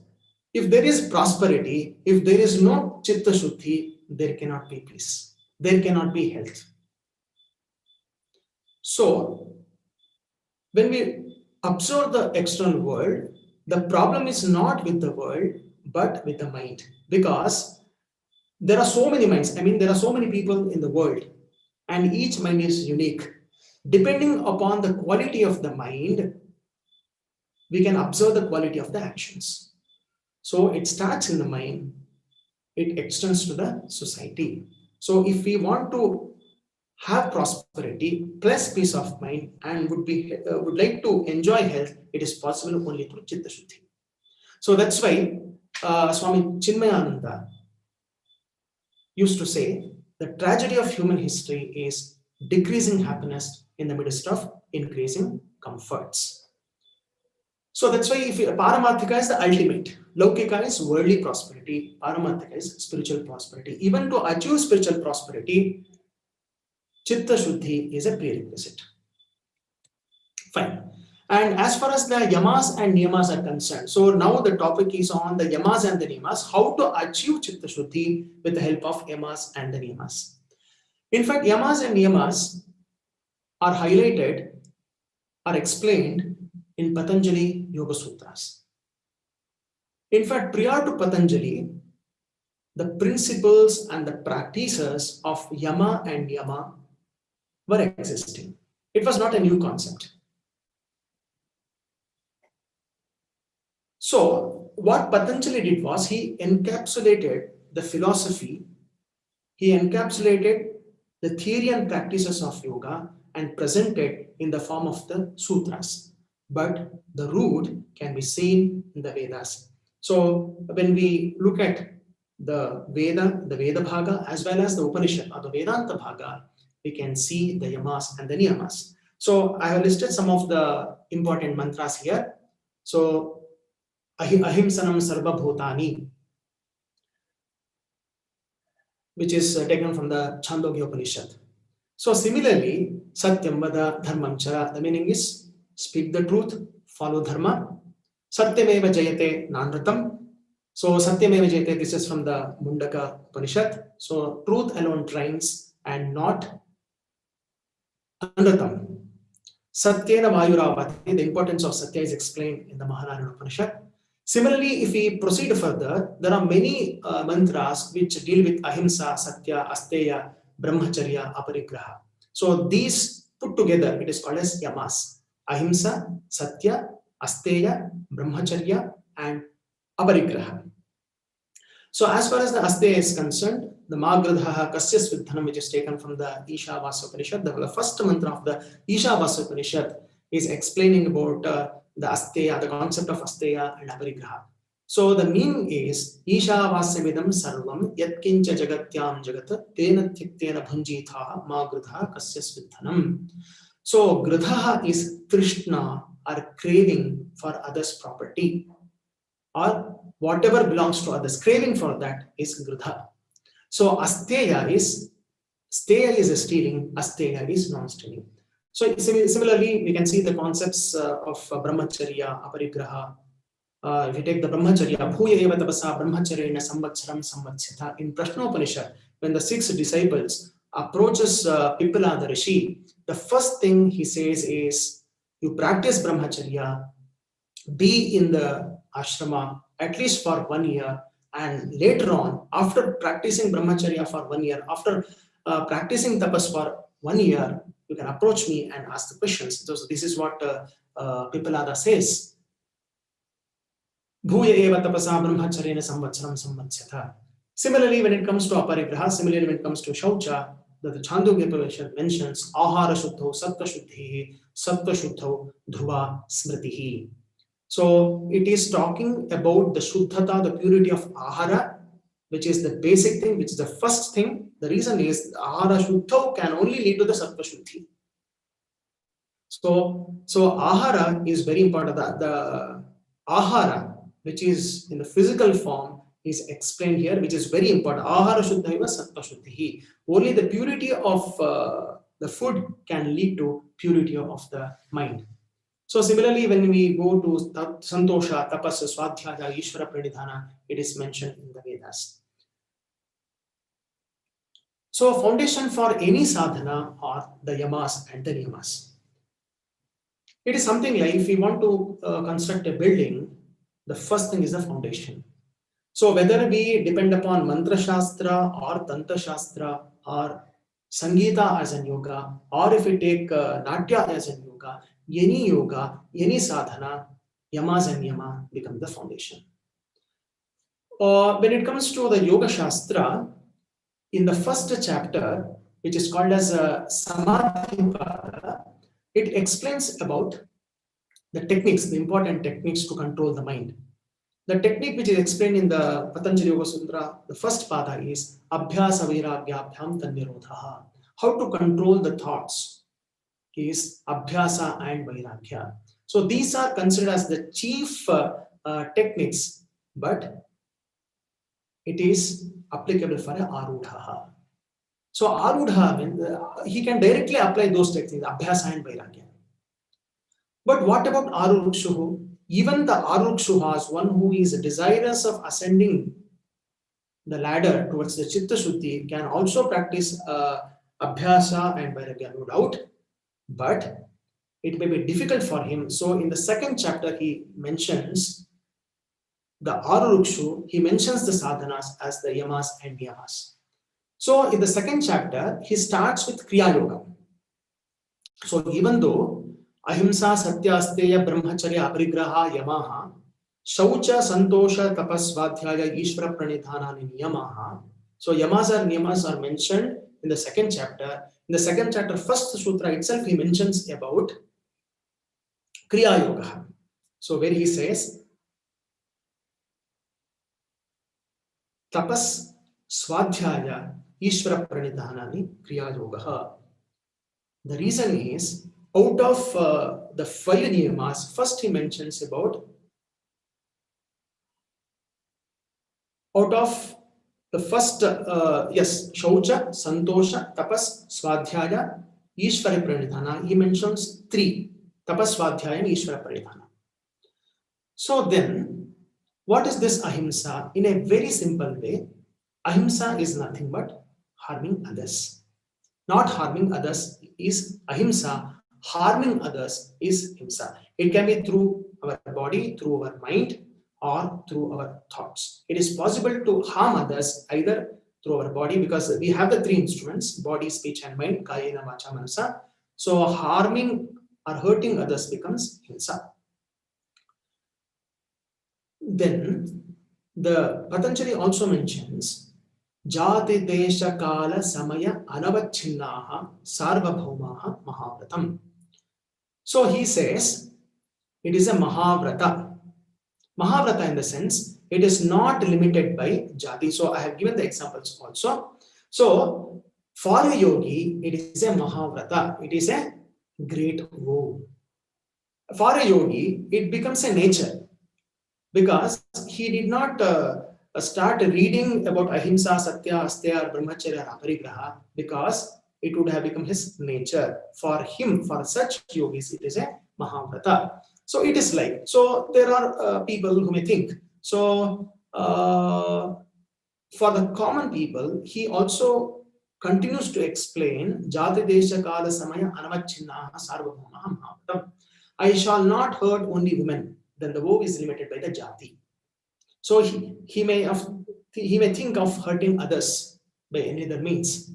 if there is prosperity, if there is no Chitta Shuddhi, there cannot be peace, there cannot be health. So when we observe the external world, the problem is not with the world, but with the mind. Because there are so many minds. I mean, there are so many people in the world, and each mind is unique. Depending upon the quality of the mind, we can observe the quality of the actions. So it starts in the mind, it extends to the society. So if we want to have prosperity plus peace of mind and would like to enjoy health, it is possible only through Chitta Shuddhi. So that's why Swami Chinmayananda used to say the tragedy of human history is decreasing happiness in the midst of increasing comforts. So that's why if Paramarthika is the ultimate, Laukika is worldly prosperity, Paramarthika is spiritual prosperity. Even to achieve spiritual prosperity, Chitta Shuddhi is a prerequisite. Fine. And as far as the Yamas and Niyamas are concerned, so now the topic is on the Yamas and the Niyamas, how to achieve Chitta Shuddhi with the help of Yamas and the Niyamas. In fact, Yamas and Niyamas are highlighted, are explained in Patanjali Yoga Sutras. In fact, prior to Patanjali, the principles and the practices of Yama and Niyama were existing. It was not a new concept. So what Patanjali did was he encapsulated the philosophy, he encapsulated the theory and practices of yoga and presented in the form of the sutras. But the root can be seen in the Vedas. So when we look at the Veda Bhaga as well as the Upanishad or the Vedanta Bhaga, we can see the Yamas and the Niyamas. So I have listed some of the important mantras here. So Ahimsanam Sarva Bhutani, which is taken from the Chandogya Upanishad. So similarly, Satyam Vada Dharmam Chara, the meaning is speak the truth, follow dharma. Satyameva Jayate Nanratam. So Satyameva Jayate, this is from the Mundaka Upanishad. So truth alone triumphs and not Anratam. Satyena Vayuravati, the importance of Satya is explained in the Mahanarayana Upanishad. Similarly, if we proceed further, there are many mantras which deal with Ahimsa, Satya, Asteya, Brahmacharya, Aparigraha. So these put together, it is called as Yamas. Ahimsa, Satya, Asteya, Brahmacharya, and Aparigraha. So as far as the Asteya is concerned, the Magradhaha Kasyas Vidhanam, which is taken from the Ishavasya Upanishad, the first mantra of the Ishavasya Upanishad is explaining about the Asteya, the concept of Asteya and Aparigraha. So the meaning is Ishavasyavidam sarvam yatkincha jagatyam jagat tena tyiktena bhunjitha ma grudha kasya svidhanam. So grudha is trishna or craving for others' property or whatever belongs to others. Craving for that is grudha. So asteya is stealing, asteya is non-stealing. So similarly, we can see the concepts of brahmacharya, aparigraha. If you take the brahmacharya, bhuya eva tapasa brahmacharyena samvatsaram samvatsyata. In Prashnopanishad, when the 6 disciples approaches Pippala the Rishi, the first thing he says is, you practice brahmacharya, be in the ashrama at least for 1 year, and later on, after practicing brahmacharya for 1 year, after practicing tapas for 1 year, you can approach me and ask the questions. So this is what Pippalada says. Bhuya eva tapasa brahmacharyena samvatsaram samvatsyata. Similarly, when it comes to aparigraha, similarly when it comes to shaucha, the Chandogya Upanishad mentions ahara shuddho sattva shuddhihi sattva shuddho dhruva smritihi. So it is talking about the shuddhata, the purity of ahara, which is the basic thing, which is the first thing. The reason is ahara shuddho can only lead to the sattva shuddhi. So ahara is very important. The ahara, which is in the physical form, is explained here, which is very important. Ahara shuddhaiva sattva shuddhihi. Only the purity of the food can lead to purity of the mind. So similarly, when we go to Santosha, Tapas, Swadhyaya, Ishvara Pranidhana, it is mentioned in the Vedas. So foundation for any sadhana are the yamas and the niyamas. It is something like if we want to construct a building, the first thing is the foundation. So whether we depend upon Mantra Shastra or Tantra Shastra or Sangeeta as an yoga, or if we take Natya as an yoga, any sadhana, yamas and niyama become the foundation. When it comes to the Yoga Shastra, in the first chapter, which is called as Samadhi, it explains about the techniques, the important techniques to control the mind. The technique which is explained in the Patanjali Yoga Sutra, the first pada is Abhyasa Vairagyabhyam Tannirodhaha. How to control the thoughts is Abhyasa and Vairagya. So these are considered as the chief techniques, but it is applicable for a Arudha. So Arudha, he can directly apply those techniques, Abhyasa and Vairagya. But what about Arukshuhu? Even the Arukshuhas, one who is desirous of ascending the ladder towards the Chittashuddhi, can also practice Abhyasa and Vairagya, no doubt. But it may be difficult for him. So in the second chapter, he mentions the Arukshu, he mentions the sadhanas as the yamas and niyamas. So in the second chapter, he starts with Kriya Yoga. So even though Ahimsa, Satya, Asteya, Brahmacharya, Aparigraha, Yamaha, Shaucha, Santosha, Tapas, Svadhyaya, Ishvara, Pranidhana, Niyamaha. So yamas and niyamas are mentioned in the second chapter. In the second chapter, first sutra itself, he mentions about Kriya Yoga. So where he says, Tapas, Swadhyaya, Ishvara Pranidhanani, Kriya Yoga. The reason is, out of the 5 niyamas, first he mentions about, out of the first, Shaucha, Santosha, Tapas, Swadhyaya, Ishvara Pranidhana, he mentions 3, Tapas, Swadhyaya and Ishvara Pranidhana. So then, what is this ahimsa? In a very simple way, ahimsa is nothing but harming others. Not harming others is ahimsa, harming others is himsa. It can be through our body, through our mind, or through our thoughts. It is possible to harm others either through our body, because we have the 3 instruments, body, speech and mind, kayena, vacha, manasa. So harming or hurting others becomes himsa. Then the Patanjali also mentions Jati Desha Kala Samaya Anavachinnaha Sarvabhaumaha Mahavratam. So he says it is a Mahavrata. Mahavrata in the sense, It is not limited by jati. So I have given the examples also. So for a yogi, it is a mahavrata. It is a great vow. For a yogi, it becomes a nature because he did not start reading about ahimsa, satya, asteya, brahmacharya, aparigraha because it would have become his nature. For him, for such yogis, it is a mahavrata. So it is like, so there are people who may think, so for the common people, he also continues to explain jati desha kala samaya anavachinnaha sarvabhaumaha mahavratam. I shall not hurt only women. Then the vow is limited by the jati. So he may think of hurting others by any other means.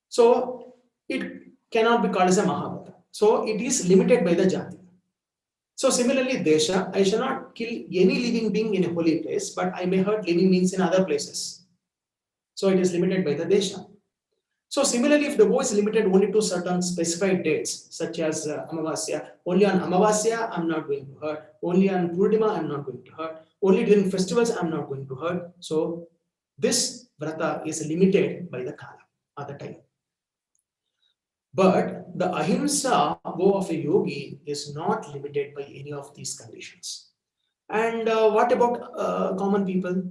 So it cannot be called as a mahavrata. So it is limited by the jati. So similarly, desha, I shall not kill any living being in a holy place, but I may hurt living beings in other places. So it is limited by the desha. So similarly, if the vow is limited only to certain specified dates, such as Amavasya, only on Amavasya I'm not going to hurt, only on Purnima I'm not going to hurt, only during festivals I'm not going to hurt. So this vrata is limited by the kala or the time. But the ahimsa vow of a yogi is not limited by any of these conditions. And what about common people?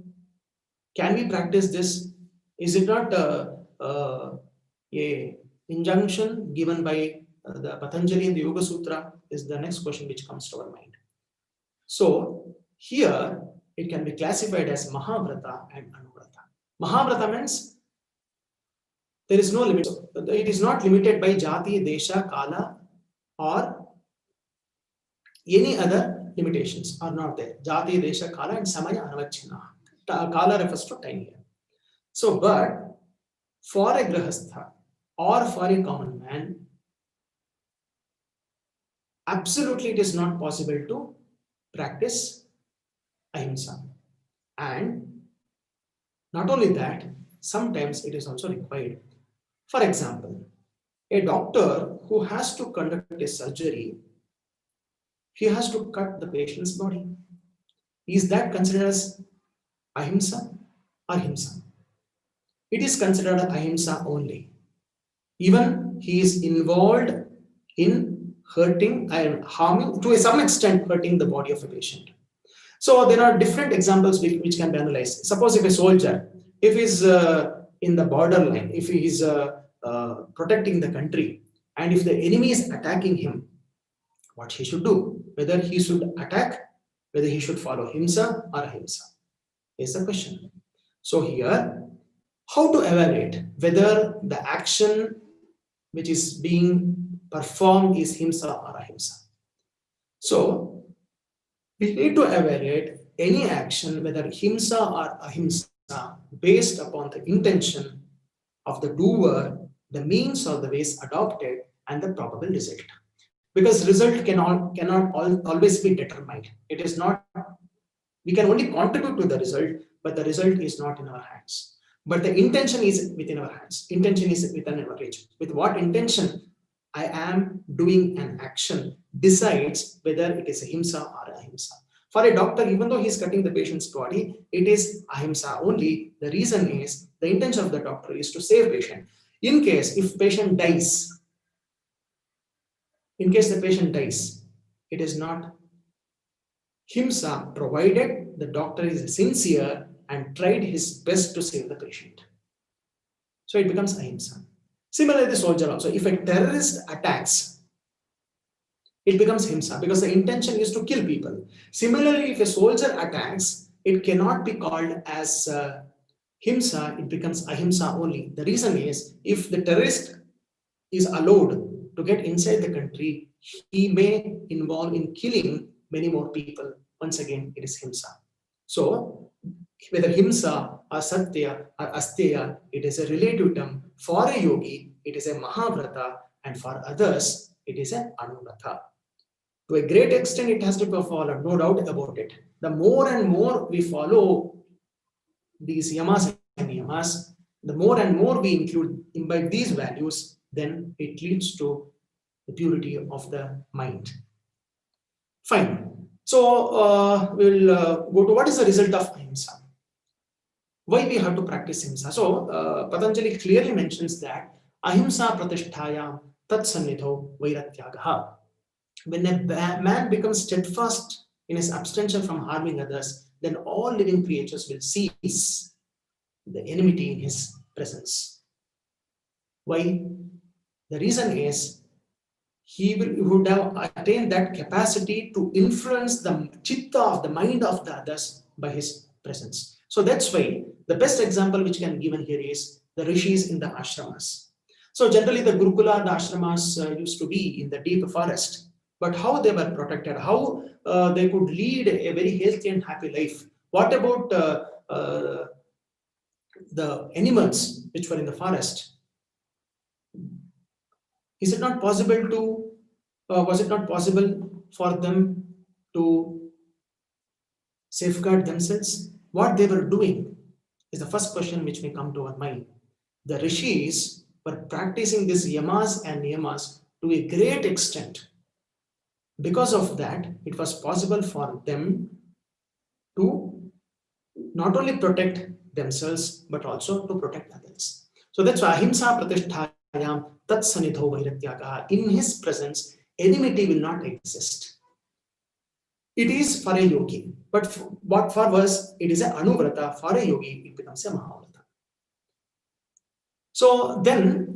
Can we practice this? Is it not a injunction given by the Patanjali in the Yoga Sutra? Is the next question which comes to our mind. So here it can be classified as Mahavrata and Anuvrata. Mahavrata means there is no limit. It is not limited by jati, desha, kala, or any other limitations are not there. Jati, desha, kala, and samaya anavachinna. Kala refers to time here. So, but for a grahastha or for a common man, absolutely it is not possible to practice ahimsa. And not only that, sometimes it is also required. For example, a doctor who has to conduct a surgery, he has to cut the patient's body. Is that considered as ahimsa or himsa? It is considered ahimsa only. Even he is involved in hurting and harming, to some extent hurting the body of a patient. So there are different examples which can be analyzed. Suppose if a soldier, if he is in the borderline, if he is protecting the country, and if the enemy is attacking him, what he should do? Whether he should attack, whether he should follow himsa or ahimsa is the question. So here, how to evaluate whether the action which is being performed is himsa or ahimsa? So we need to evaluate any action, whether himsa or ahimsa, based upon the intention of the doer, the means or the ways adopted, and the probable result. Because result cannot always be determined. It is not, we can only contribute to the result, but the result is not in our hands. But the intention is within our hands. Intention is within our reach. With what intention I am doing an action decides whether it is ahimsa or ahimsa. For a doctor, even though he is cutting the patient's body, it is ahimsa only. The reason is the intention of the doctor is to save patient. In case if patient dies, in case the patient dies, it is not himsa, provided the doctor is sincere and tried his best to save the patient. So it becomes ahimsa. Similarly, the soldier also, if a terrorist attacks, it becomes himsa because the intention is to kill people. Similarly, if a soldier attacks, it cannot be called as himsa, it becomes ahimsa only. The reason is, if the terrorist is allowed to get inside the country, he may involve in killing many more people. Once again, it is himsa. So whether himsa or satya or asteya, it is a relative term. For a yogi, it is a mahavrata, and for others, it is an anuvrata. To a great extent, it has to be followed, no doubt about it. The more and more we follow these yamas and niyamas, the more and more we imbibe these values, then it leads to the purity of the mind. Fine. So we'll go to what is the result of ahimsa. Why we have to practice ahimsa? So Patanjali clearly mentions that ahimsa pratisthayam tat sannidho vairatyagaha. When a man becomes steadfast in his abstention from harming others, then all living creatures will cease the enmity in his presence. Why? The reason is he would have attained that capacity to influence the chitta of the mind of the others by his presence. So that's why the best example which can be given here is the rishis in the ashramas. So generally the Gurukula, the ashramas used to be in the deep forest, but how they were protected, how they could lead a very healthy and happy life. What about the animals which were in the forest? Is it not possible to, was it not possible for them to safeguard themselves? What they were doing is the first question which may come to our mind. The rishis were practicing these yamas and niyamas to a great extent. Because of that, it was possible for them to not only protect themselves, but also to protect others. So that's why ahimsa pratisthayam tat sanidho vairatyagaha. In his presence, enmity will not exist. It is for a yogi, but for us, it is an anuvrata. For a yogi, it becomes a mahavrata. So then,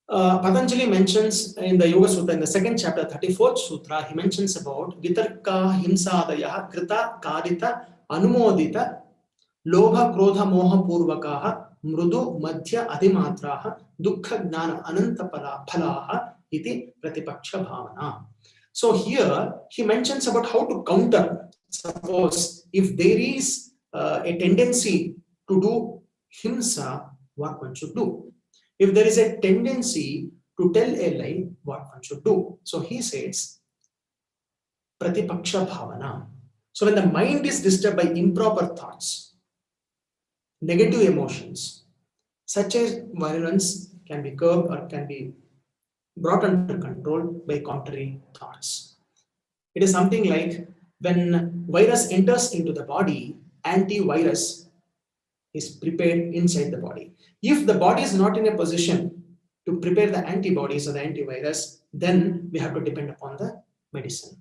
Patanjali mentions in the Yoga Sutra, in the second chapter, 34th Sutra, he mentions about Vitarka Himsadaya Krita Kadita Anumodita Lobha Krodha Moha Purvakaha Mrudu Madhya Adimatraha Dukkha Gnana Ananta Phalaha Iti Prathapaksha Bhavana. So here he mentions about how to counter. Suppose if there is a tendency to do himsa, what one should do. If there is a tendency to tell a lie, what one should do. So he says, Prathapaksha Bhavana. So when the mind is disturbed by improper thoughts, negative emotions, such as violence can be curbed or can be brought under control by contrary thoughts. It is something like when virus enters into the body, antivirus is prepared inside the body. If the body is not in a position to prepare the antibodies or the antivirus, then we have to depend upon the medicine.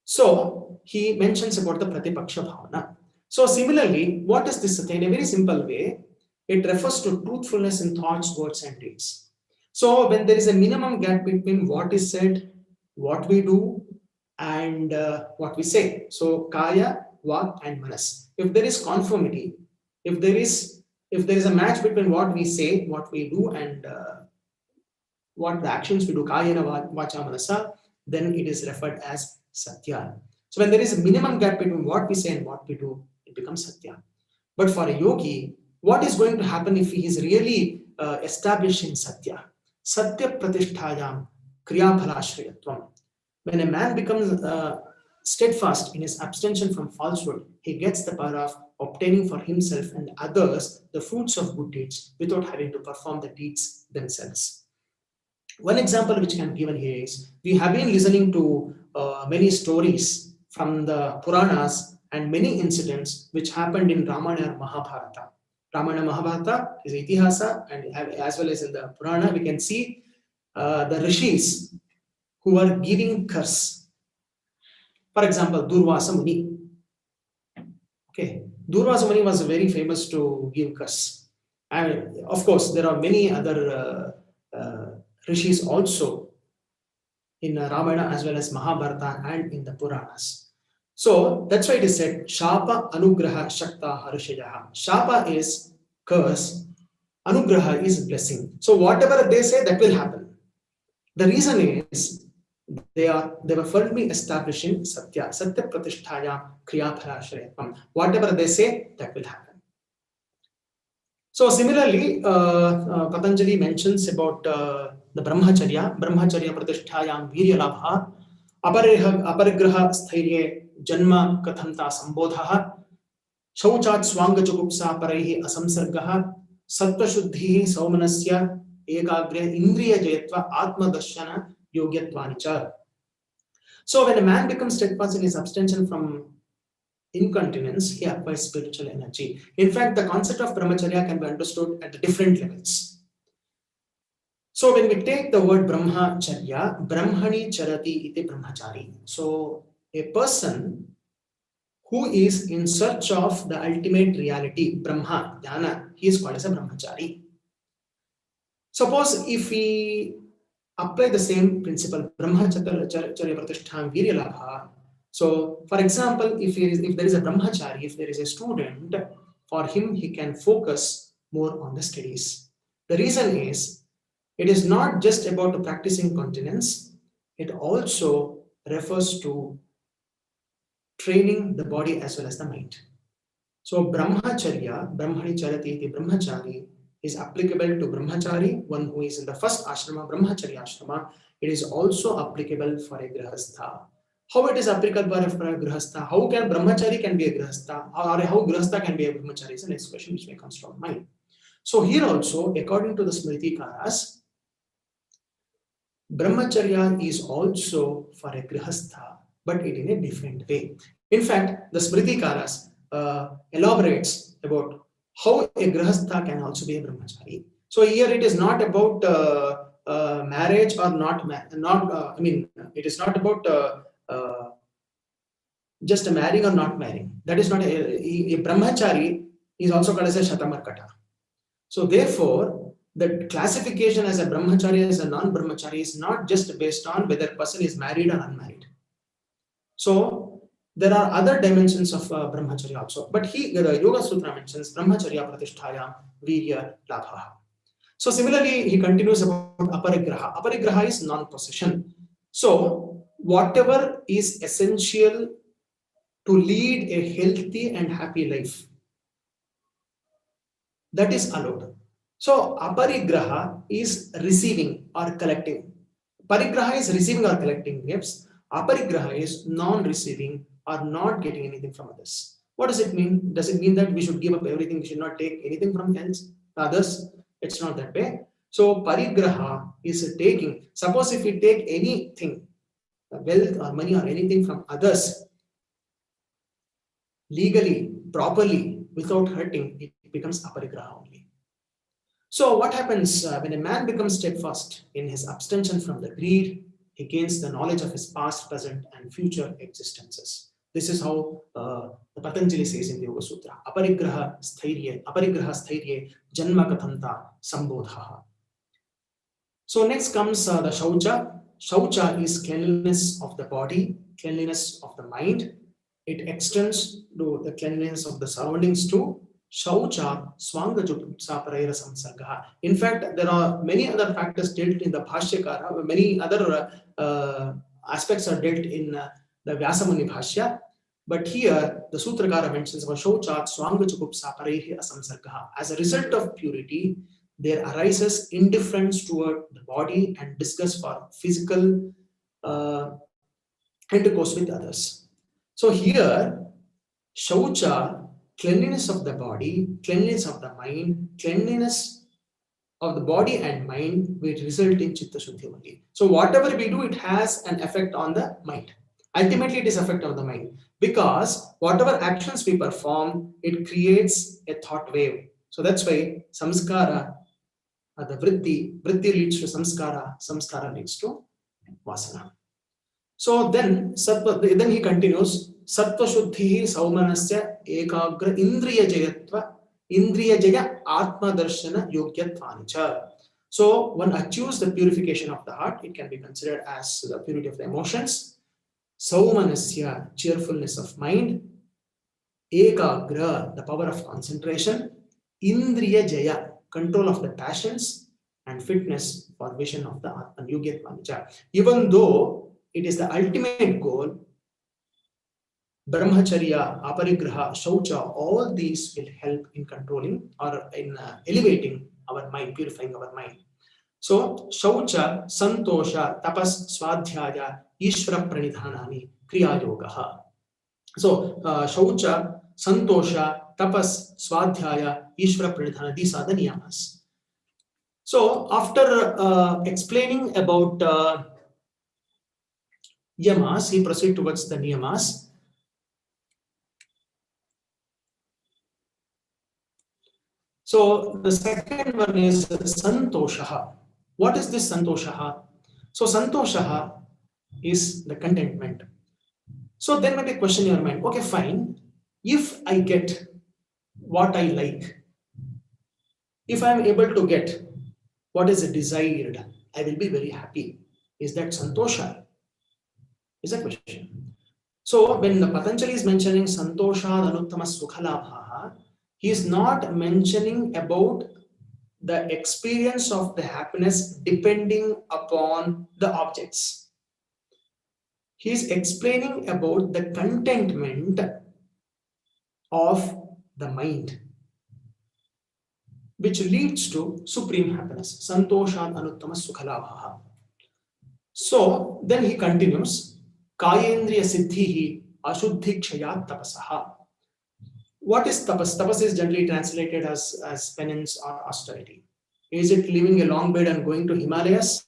So he mentions about the Prathapaksha Bhavana. So similarly, what is this? In a very simple way, it refers to truthfulness in thoughts, words, and deeds. So when there is a minimum gap between what is said, what we do, and what we say. So kaya, vak, and manas. If there is conformity, if there is a match between what we say, what we do, and what the actions we do, kaya, vacha, manasa, then it is referred as satya. So when there is a minimum gap between what we say and what we do, it becomes satya. But for a yogi, what is going to happen if he is really established in satya? Satya pratisthayam kriya phalashriyatvam. When a man becomes steadfast in his abstention from falsehood, he gets the power of obtaining for himself and others the fruits of good deeds without having to perform the deeds themselves. One example which can be given here is, we have been listening to many stories from the Puranas and many incidents which happened in Ramayana and Mahabharata. Ramayana and Mahabharata is Itihasa, and as well as in the Purana, we can see the rishis who are giving curse. For example, Durvasa Muni. Okay, Durvasa Muni was very famous to give curse. And of course, there are many other rishis also in Ramayana as well as Mahabharata and in the Puranas. So that's why it is said, Shapa Anugraha Shakta Harshayaha. Shapa is curse, Anugraha is blessing. So whatever they say, that will happen. The reason is, they were firmly establishing Satya. Satya Pratisthaya Kriya Phalashrayatvam. Whatever they say, that will happen. So similarly, Patanjali mentions about the Brahmacharya. Brahmacharya Pratisthayam Virya Labha. Aparigraha Sthairye Janma Kathamta Sambodhaha. Shauchat Swanga Chukupsa Paraihi Asamsargaha. Sattva-shuddhihi Saumanasya Ekagre Indriya Jayatva Atma Darshana Yogyatvanica. So when a man becomes steadfast in his abstention from incontinence, he acquires spiritual energy. In fact, the concept of brahmacharya can be understood at the different levels. So when we take the word brahmacharya, brahmani charati iti brahmachari. So a person who is in search of the ultimate reality, Brahma, Jnana, he is called as a brahmachari. Suppose if we apply the same principle, brahmacharya pratishtha virya labha. So, for example, if there is a brahmachari, if there is a student, for him he can focus more on the studies. The reason is, it is not just about practicing continence, it also refers to training the body as well as the mind. So brahmacharya, brahmani charati iti brahmachari, is applicable to brahmachari, one who is in the first ashrama, brahmacharya ashrama. It is also applicable for a grihastha. How it is applicable for a grihastha? How can brahmachari can be a grihastha, or how grihastha can be a brahmachari is the next question which may come to mind. So here also, according to the Smriti Karas, brahmacharya is also for a grihastha, but it in a different way. In fact, the Smriti Karas elaborates about how a grihastha can also be a brahmachari. So here it is not about marriage or not. It is not about just marrying or not marrying. That is not a brahmachari is also called as a shatamarkata. So therefore, the classification as a brahmachari as a non-brahmachari is not just based on whether a person is married or unmarried. So there are other dimensions of brahmacharya also. But the Yoga Sutra mentions brahmacharya pratisthaya virya labha. So similarly, he continues about aparigraha. Aparigraha is non-possession. So whatever is essential to lead a healthy and happy life, that is allowed. So aparigraha is receiving or collecting. Parigraha is receiving or collecting gifts. Aparigraha is non-receiving or not getting anything from others. What does it mean? Does it mean that we should give up everything? We should not take anything from others? It's not that way. So parigraha is taking. Suppose if we take anything, wealth or money or anything from others, legally, properly, without hurting, it becomes aparigraha only. So what happens when a man becomes steadfast in his abstention from the greed? He gains the knowledge of his past, present, and future existences. This is how the Patanjali says in the Yoga Sutra. Aparigraha sthairye janma kathanta sambodha. So next comes the shaucha. Shaucha is cleanliness of the body, cleanliness of the mind. It extends to the cleanliness of the surroundings too. Shaucha swanga jupsa parayara samsarga. In fact, there are many other factors dealt in the Bhashyakara, many other aspects are dealt in the Vyasamuni Bhashya. But here, the Sutrakara mentions about Shaucha swanga jupsa parayara samsarga. As a result of purity, there arises indifference toward the body and disgust for physical intercourse with others. So here, Shaucha, cleanliness of the body, cleanliness of the mind, cleanliness of the body and mind will result in Chittashuddhi only. So whatever we do, it has an effect on the mind. Ultimately, it is effect on the mind because whatever actions we perform, it creates a thought wave. So that's why samskara, the vritti leads to samskara, samskara leads to vasana. So then he continues, Sattva Shuddhi Saumanasya Ekagra Indriya Jayatva Indriya Jaya Atma Darshana Yogyatvancha. So one achieves the purification of the heart. It can be considered as the purity of the emotions. Saumanasya, cheerfulness of mind. Ekagra, the power of concentration. Indriya Jaya, control of the passions. And fitness for vision of the Atma Yogyatvancha. Even though it is the ultimate goal, Brahmacharya, Aparigraha, Shaucha, all these will help in controlling or in elevating our mind, purifying our mind. So, Shaucha, Santosha, Tapas, Swadhyaya, Ishvara Pranidhanani, Kriya Yogaha. So, Shaucha, Santosha, Tapas, Swadhyaya, Ishvara Pranidhana, these are the Niyamas. So, after explaining about yamas, he proceeds towards the niyamas. So the second one is Santosha. What is this Santosha? So Santosha is the contentment. So there may be a question in your mind, okay, fine. If I get what I like, if I am able to get what is desired, I will be very happy. Is that Santosha? Is a question. So when the Patanjali is mentioning Santosha Anuttama Sukhalabha, he is not mentioning about the experience of the happiness depending upon the objects. He is explaining about the contentment of the mind, which leads to supreme happiness. Santosha Anuttama Sukhalabha. So then he continues, Kayendriya Siddhihi Ashuddhi Kshayat Tapasaha. What is tapas? Tapas is generally translated as penance or austerity. Is it leaving a long bed and going to Himalayas?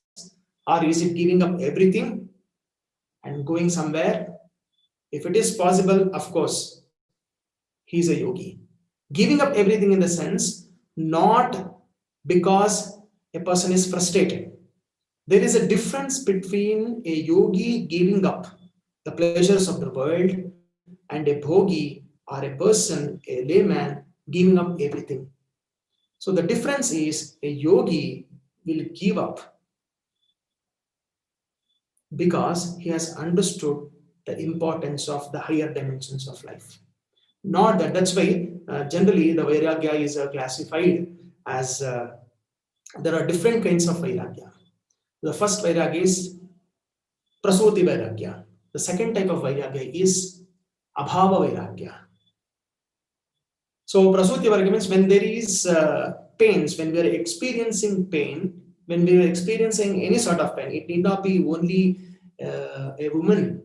Or is it giving up everything and going somewhere? If it is possible, of course, he is a yogi. Giving up everything in the sense, not because a person is frustrated. There is a difference between a yogi giving up the pleasures of the world and a bhogi or a person, a layman, giving up everything. So the difference is a yogi will give up because he has understood the importance of the higher dimensions of life. Not that, that's why generally the Vairagya is classified as, there are different kinds of Vairagya. The first Vairagya is Prasuti Vairagya. The second type of Vairagya is Abhava Vairagya. So Prasuti Vairagya means when there is pains, when we are experiencing pain, when we are experiencing any sort of pain, it need not be only a woman.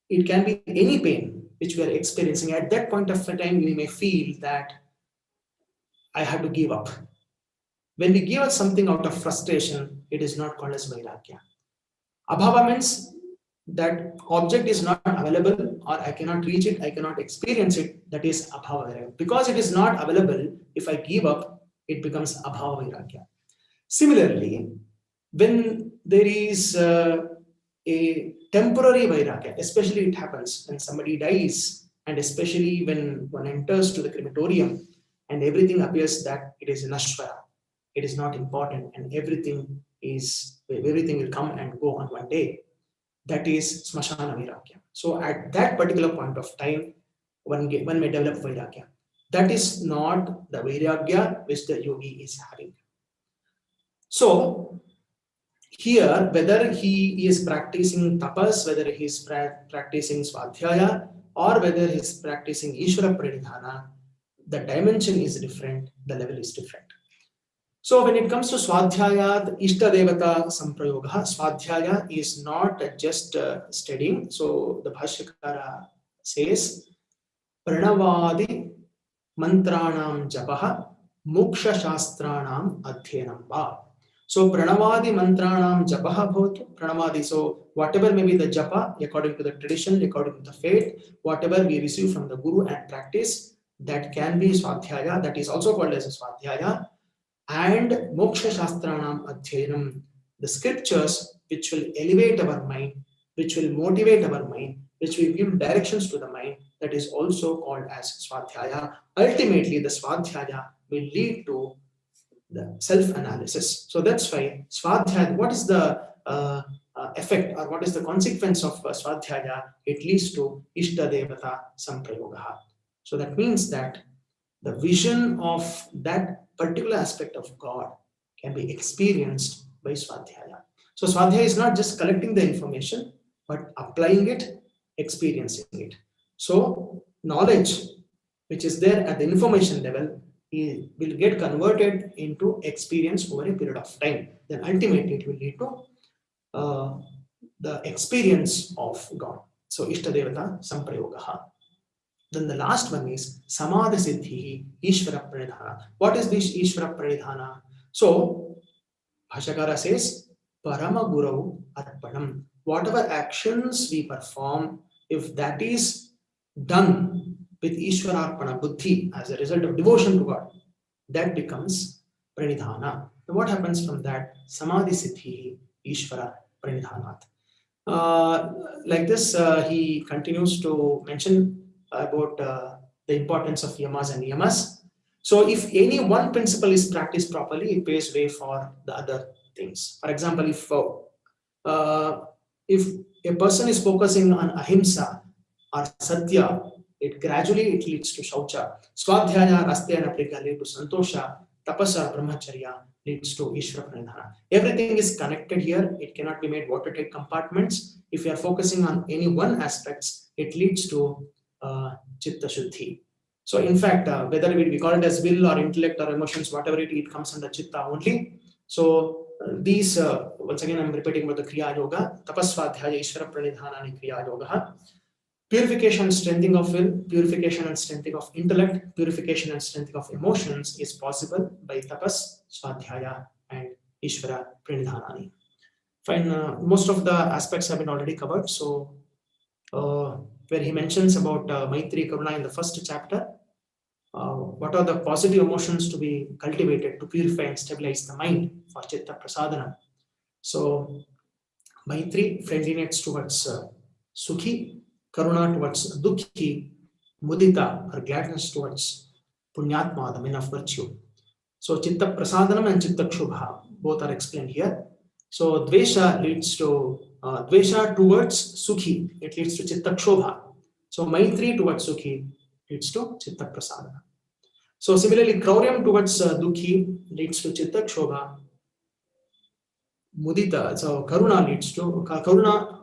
It can be any pain which we are experiencing. At that point of time, we may feel that I have to give up. When we give up something out of frustration, it is not called as Vairagya. Abhava means that object is not available or I cannot reach it, I cannot experience it, that is Abhava Vairagya. Because it is not available, if I give up, it becomes Abhava Vairagya. Similarly, when there is a temporary Vairagya, especially it happens when somebody dies and especially when one enters to the crematorium and everything appears that it is Nashvara, it is not important and everything will come and go on one day. That is Smashana Vairagya. So at that particular point of time, one may develop Vairagya. That is not the Vairagya which the yogi is having. So here, whether he is practicing tapas, whether he is practicing swadhyaya, or whether he is practicing Ishvara Pranidhana, the dimension is different, the level is different. So when it comes to Swadhyaya, the Ishta Devata Samprayoga, Swadhyaya is not just studying. So the Bhashyakara says, Pranavadi Mantranam Japaha Moksha Shastranam Adhyanam Va. So Pranavadi Mantranam Japaha Bhotu, Pranavadi, so whatever may be the Japa, according to the tradition, according to the faith, whatever we receive from the Guru and practice, that can be Swadhyaya, that is also called as a Swadhyaya. And Moksha Shastranam Adhyanam, the scriptures which will elevate our mind, which will motivate our mind, which will give directions to the mind, that is also called as Swadhyaya. Ultimately, the Swadhyaya will lead to the self-analysis. So that's why Swadhyaya, what is the effect or what is the consequence of Swadhyaya? It leads to Ishta Devata Samprayoga. So that means that the vision of that particular aspect of God can be experienced by Swadhyaya. So Swadhyaya is not just collecting the information, but applying it, experiencing it. So knowledge, which is there at the information level, will get converted into experience over a period of time. Then ultimately it will lead to the experience of God. So Ishtadevata Samprayogaha. Then the last one is Samadhi Siddhi Ishvara Pranidhana. What is this Ishvara Pranidhana? So Bhashyakara says Parama Guru Arpanam. whatever actions we perform, if that is done with Ishwararpana Buddhi as a result of devotion to God, that becomes Pranidhana. What happens from that? Samadhi Siddhi Ishvara Pranidhanat. Like this, he continues to mention about the importance of yamas and niyamas. So, if any one principle is practiced properly, it paves way for the other things. For example, if a person is focusing on ahimsa or satya, it leads to shaucha. Swadhyaya rastena prika lead to santosha. Tapasa brahmacharya leads to ishvara pranidhana. Everything is connected here. It cannot be made watertight compartments. If you are focusing on any one aspects, it leads to Chittashuddhi. So, in fact, whether we call it as will or intellect or emotions, whatever it comes under chitta only. So, these, once again, I'm repeating about the Kriya Yoga, Tapasvadhyaya Ishvara Pranidhana Kriya Yoga. Purification and strengthening of will, purification and strengthening of intellect, purification and strengthening of emotions is possible by tapas, swadhyaya, and Ishvara Pranidhanani. Fine, most of the aspects have been already covered. So, where he mentions about Maitri Karuna in the first chapter, what are the positive emotions to be cultivated to purify and stabilize the mind for Chitta Prasadana. So, Maitri, friendliness towards Sukhi, Karuna towards Dukhi, Mudita, or gladness towards Punyatma, the men of virtue. So, Chitta Prasadanam and Chitta Kshubha, both are explained here. So, Dvesha leads to Dvesha towards Sukhi, it leads to Chitta Kshubha. So, Maitri towards Sukhi leads to Chitta Prasadana. So, similarly, Krauryam towards Dukhi leads to Chitta Kshubha. Mudita, so Karuna leads to Karuna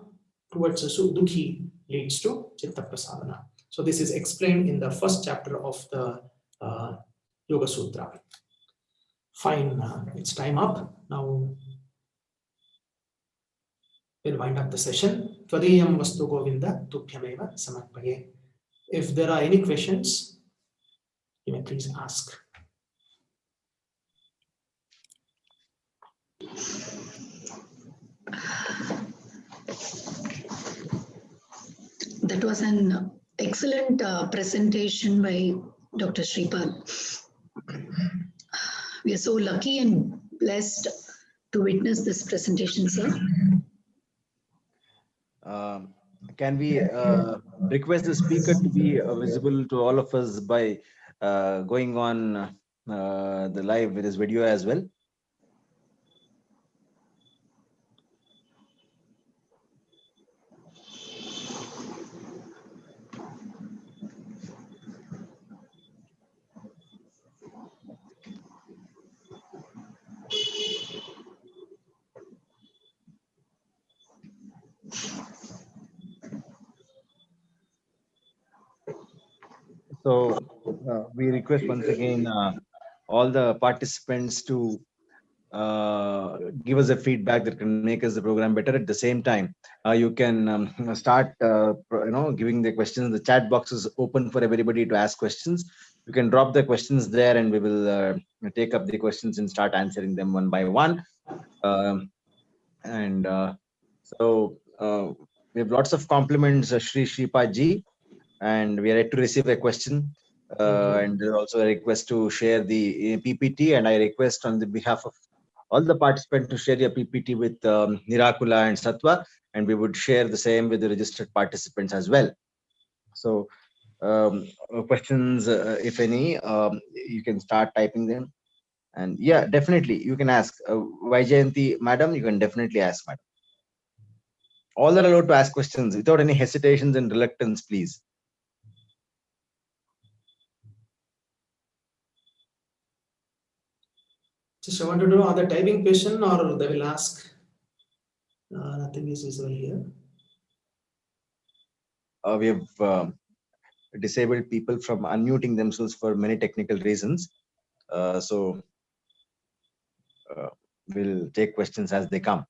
towards Dukhi leads to Chitta Prasadana. So this is explained in the first chapter of the Yoga Sutra. Fine, it's time up. Now we'll wind up the session. Tvadiyam Vastu Govinda Tubhyameva Samarpaye. If there are any questions, you may please ask. That was an excellent presentation by Dr. Sripad. We are so lucky and blessed to witness this presentation, sir. Can we request the speaker to be visible to all of us by going on the live with his video as well? So we request once again all the participants to give us a feedback that can make us the program better. At the same time, you can start giving the questions. The chat box is open for everybody to ask questions. You can drop the questions there and we will take up the questions and start answering them one by one. So we have lots of compliments, Shri Sripad ji, and we are yet to receive a question. And there's also a request to share the PPT, and I request on the behalf of all the participants to share your PPT with Nirakula and Sattva, and we would share the same with the registered participants as well. So questions, if any, you can start typing them. And yeah, definitely, you can ask. Vaijayanti, madam, you can definitely ask, madam. All are allowed to ask questions without any hesitations and reluctance, please. Just I want to know, are they typing question or they will ask? Nothing is visible here. We have disabled people from unmuting themselves for many technical reasons. So we'll take questions as they come.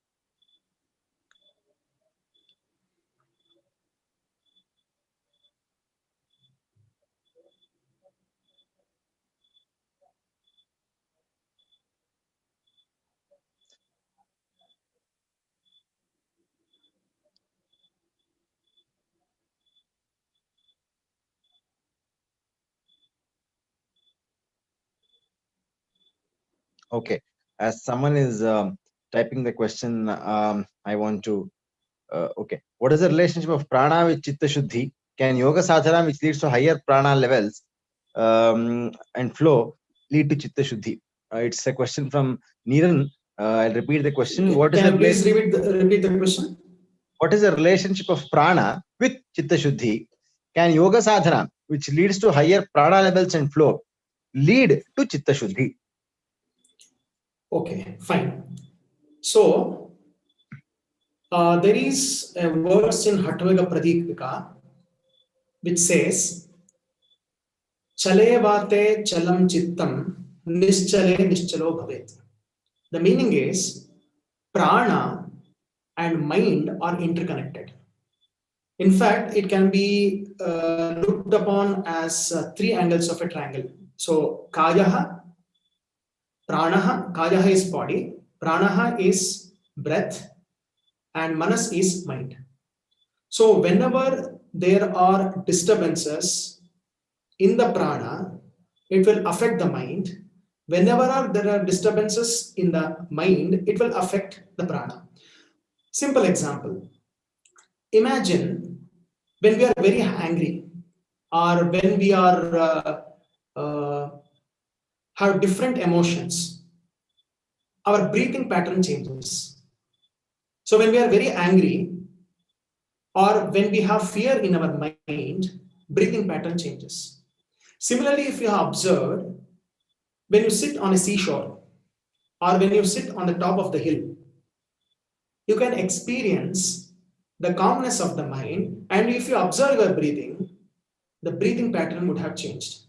Okay. As someone is typing the question, I want to. Okay. What is the relationship of prana with Chittashuddhi? Can yoga sadhana, which leads to higher prana levels and flow, lead to Chittashuddhi? It's a question from Niran. I'll repeat the question. What is Can the you please relation? repeat the question? What is the relationship of prana with Chittashuddhi? Can yoga sadhana, which leads to higher prana levels and flow, lead to Chittashuddhi? Okay, fine. So there is a verse in Hattvega Pradipika which says, Chale vate chalam chittam nischale nischalo bhavet. The meaning is prana and mind are interconnected. In fact, it can be looked upon as three angles of a triangle. So kayaha, pranaha, kayaha is body, pranaha is breath, and manas is mind. So whenever there are disturbances in the prana, it will affect the mind. Whenever there are disturbances in the mind, it will affect the prana. Simple example. Imagine when we are very angry or when we are have different emotions, our breathing pattern changes. So when we are very angry or when we have fear in our mind, breathing pattern changes. Similarly, if you have observed, when you sit on a seashore or when you sit on the top of the hill, you can experience the calmness of the mind, and if you observe your breathing, the breathing pattern would have changed.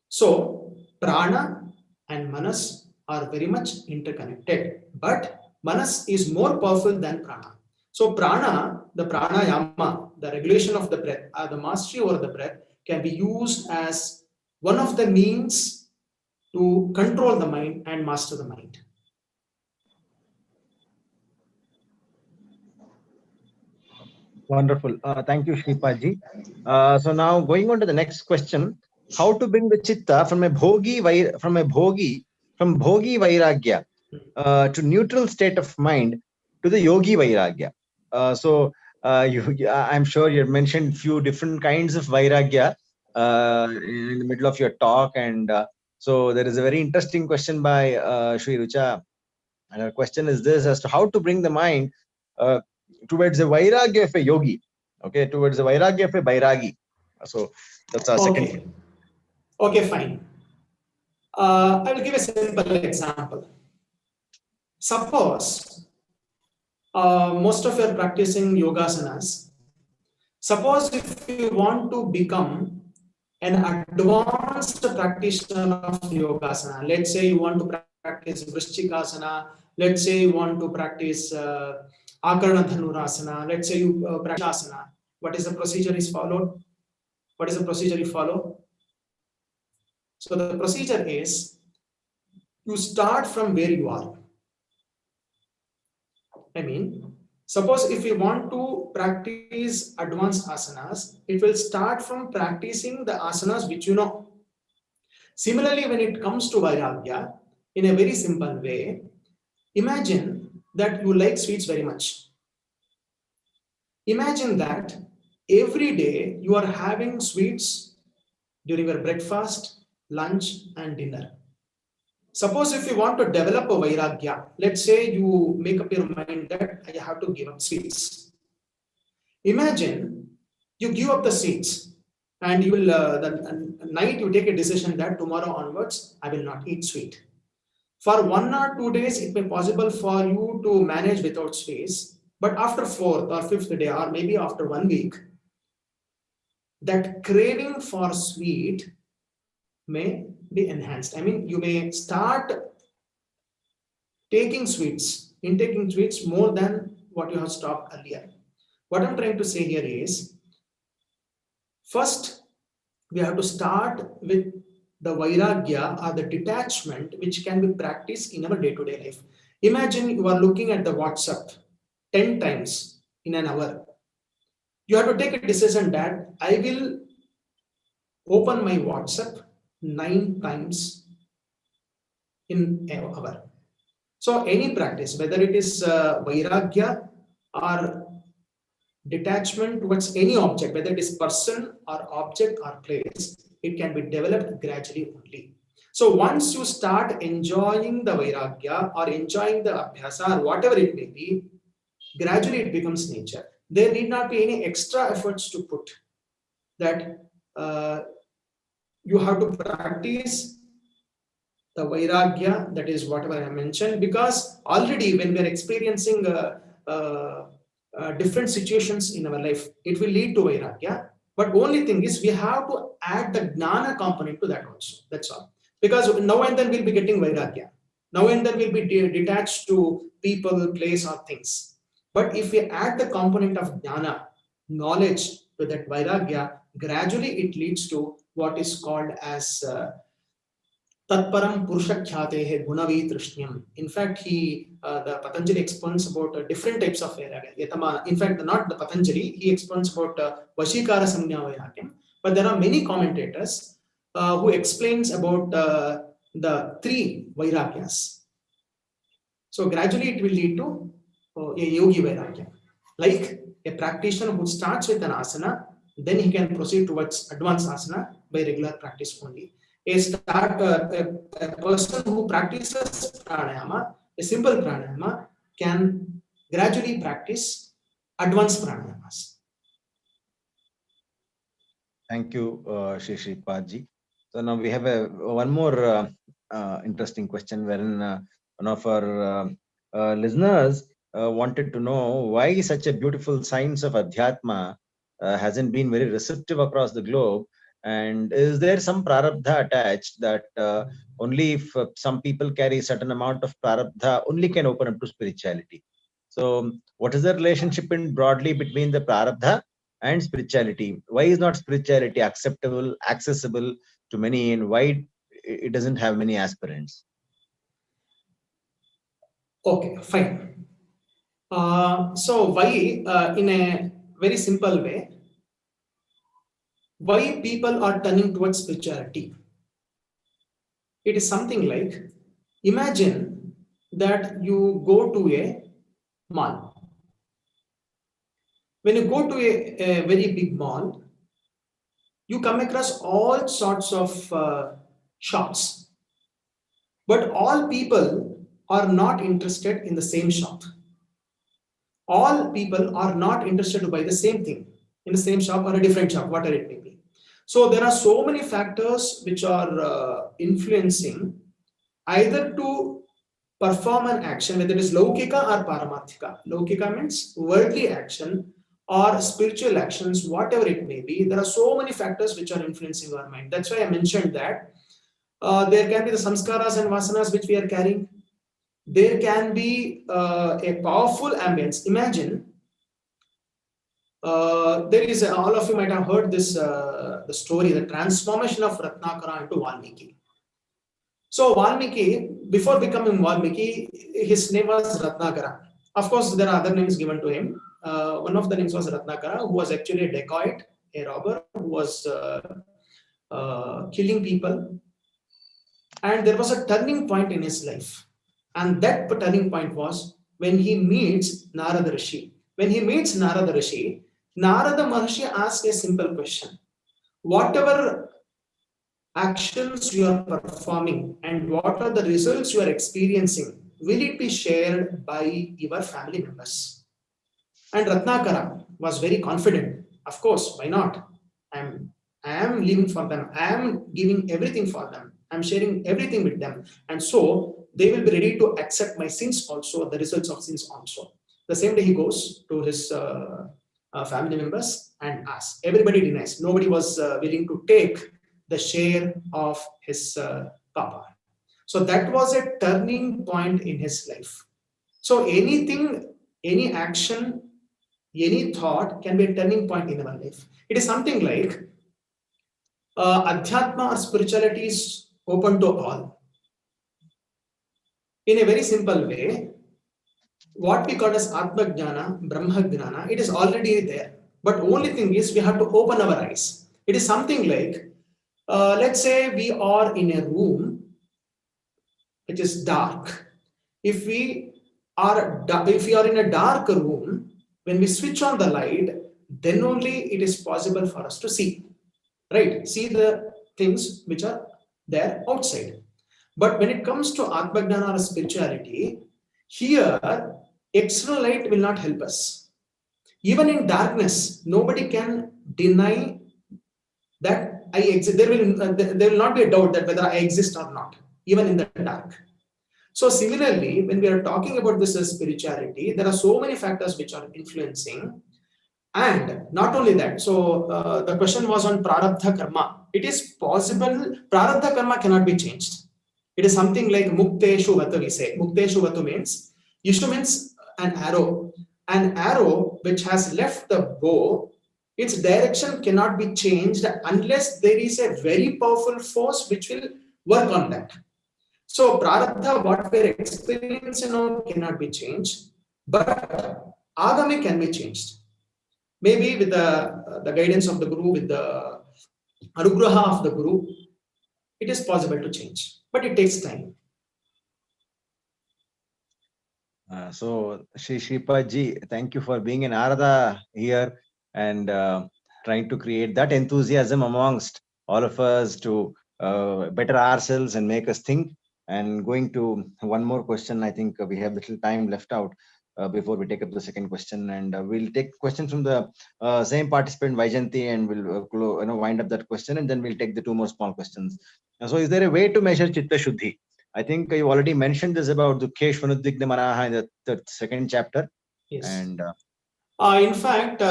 So prana and manas are very much interconnected, but manas is more powerful than prana. So prana, the pranayama, the regulation of the breath, the mastery over the breath, can be used as one of the means to control the mind and master the mind. Wonderful. Thank you, Shripadji. So now going on to the next question, how to bring the chitta from a bhogi vairagya to neutral state of mind to the yogi vairagya. I'm sure you mentioned few different kinds of vairagya in the middle of your talk, and so there is a very interesting question by Shri Rucha, and her question is this: as to how to bring the mind towards the vairagya of a yogi, okay, towards the vairagya of a bairagi. So that's our second. Okay, fine. I will give a simple example. Suppose most of you are practicing yogasanas. Suppose if you want to become an advanced practitioner of yogasana, let's say you want to practice Vrishchikasana, let's say you want to practice Akarna Dhanurasana, let's say you practice asana. What is the procedure is followed? What is the procedure you follow? So the procedure is you start from where you are. I mean, suppose if you want to practice advanced asanas, it will start from practicing the asanas which you know. Similarly, when it comes to vairagya, in a very simple way, imagine that you like sweets very much. Imagine that every day you are having sweets during your breakfast, lunch, and dinner. Suppose if you want to develop a vairagya, let's say you make up your mind that I have to give up sweets. Imagine you give up the sweets and you will, the night you take a decision that tomorrow onwards, I will not eat sweet. For 1 or 2 days, it may be possible for you to manage without sweets, but after 4th or 5th day, or maybe after 1 week, that craving for sweet may be enhanced. I mean, you may start intaking sweets more than what you have stopped earlier. What I'm trying to say here is, first, we have to start with the vairagya or the detachment which can be practiced in our day-to-day life. Imagine you are looking at the WhatsApp 10 times in an hour. You have to take a decision that I will open my WhatsApp 9 times in our. So any practice, whether it is vairagya or detachment towards any object, whether it is person or object or place, it can be developed gradually only. So once you start enjoying the vairagya or enjoying the abhyasa or whatever it may be, gradually it becomes nature. There need not be any extra efforts to put that you have to practice the vairagya, that is whatever I mentioned, because already when we are experiencing different situations in our life, it will lead to vairagya. But only thing is we have to add the jnana component to that also. That's all. Because now and then we'll be getting vairagya. Now and then we'll be detached to people, place, or things. But if we add the component of jnana, knowledge, to that vairagya, gradually it leads to what is called as Tatparam Purushakhyate Gunavi Trishnyam. In fact, the Patanjali explains about different types of vairagya. Yatama, in fact, not the Patanjali, he explains about Vashikara Samnya Vairagyam. But there are many commentators who explains about the three vairagyas. So gradually it will lead to a yogi vairagya. Like a practitioner who starts with an asana, then he can proceed towards advanced asana by regular practice only. A person who practices pranayama, a simple pranayama, can gradually practice advanced pranayamas. Thank you, Shri Sripad ji. So now we have one more interesting question wherein one of our listeners wanted to know why such a beautiful science of Adhyatma hasn't been very receptive across the globe, and is there some prarabdha attached that only if some people carry a certain amount of prarabdha only can open up to spirituality? So what is the relationship in broadly between the prarabdha and spirituality? Why is not spirituality acceptable, accessible to many, and why it doesn't have many aspirants? Okay, fine. So why, in a very simple way, why people are turning towards spirituality? It is something like, imagine that you go to a mall. When you go to a very big mall, you come across all sorts of shops. But all people are not interested in the same shop. All people are not interested to buy the same thing in the same shop or a different shop, whatever it may be. So there are so many factors which are influencing either to perform an action, whether it is laukika or paramarthika. Laukika means worldly action or spiritual actions, whatever it may be. There are so many factors which are influencing our mind. That's why I mentioned that there can be the samskaras and vasanas which we are carrying. There can be a powerful ambience. Imagine, there is all of you might have heard this the story, the transformation of Ratnakara into Valmiki. So Valmiki, before becoming Valmiki, his name was Ratnakara. Of course, there are other names given to him. One of the names was Ratnakara, who was actually a dacoit, a robber, who was killing people. And there was a turning point in his life. And that turning point was when he meets Narada Rishi. When he meets Narada Rishi, Narada Maharshi asks a simple question. Whatever actions you are performing and what are the results you are experiencing, will it be shared by your family members? And Ratnakara was very confident. Of course, why not? I am living for them. I am giving everything for them. I'm sharing everything with them. And so they will be ready to accept my sins also, the results of sins also. The same day he goes to his family members and asks. Everybody denies. Nobody was willing to take the share of his papa. So that was a turning point in his life. So anything, any action, any thought can be a turning point in our life. It is something like Adhyatma or spirituality is open to all. In a very simple way, what we call as Atma Jnana, Brahma Jnana, it is already there. But only thing is we have to open our eyes. It is something like, let's say we are in a room it is dark. If we are in a dark room, when we switch on the light, then only it is possible for us to see, right? See the things which are there outside. But when it comes to Atmajnana or spirituality, here external light will not help us. Even in darkness, nobody can deny that I exist. There will not be a doubt that whether I exist or not, even in the dark. So similarly, when we are talking about this spirituality, there are so many factors which are influencing. And not only that, so the question was on prarabdha karma. It is possible, prarabdha karma cannot be changed. It is something like mukteshu vatu, we say. Mukteshu vatu means, yishu means an arrow. An arrow which has left the bow, its direction cannot be changed unless there is a very powerful force which will work on that. So prarabdha, what we are experiencing now, cannot be changed, but agami can be changed. Maybe with the guidance of the Guru, with the anugraha of the Guru, it is possible to change, but it takes time. So Sripad ji, thank you for being in Arada here and trying to create that enthusiasm amongst all of us to better ourselves and make us think. And going to one more question, I think we have little time left out before we take up the second question, and we'll take questions from the same participant Vaijanti, and we'll wind up that question, and then we'll take the two more small questions. So is there a way to measure Chittashuddhi? I think you already mentioned this about Dukhesh Vanuddigna Manaha in the second chapter. Yes. And in fact,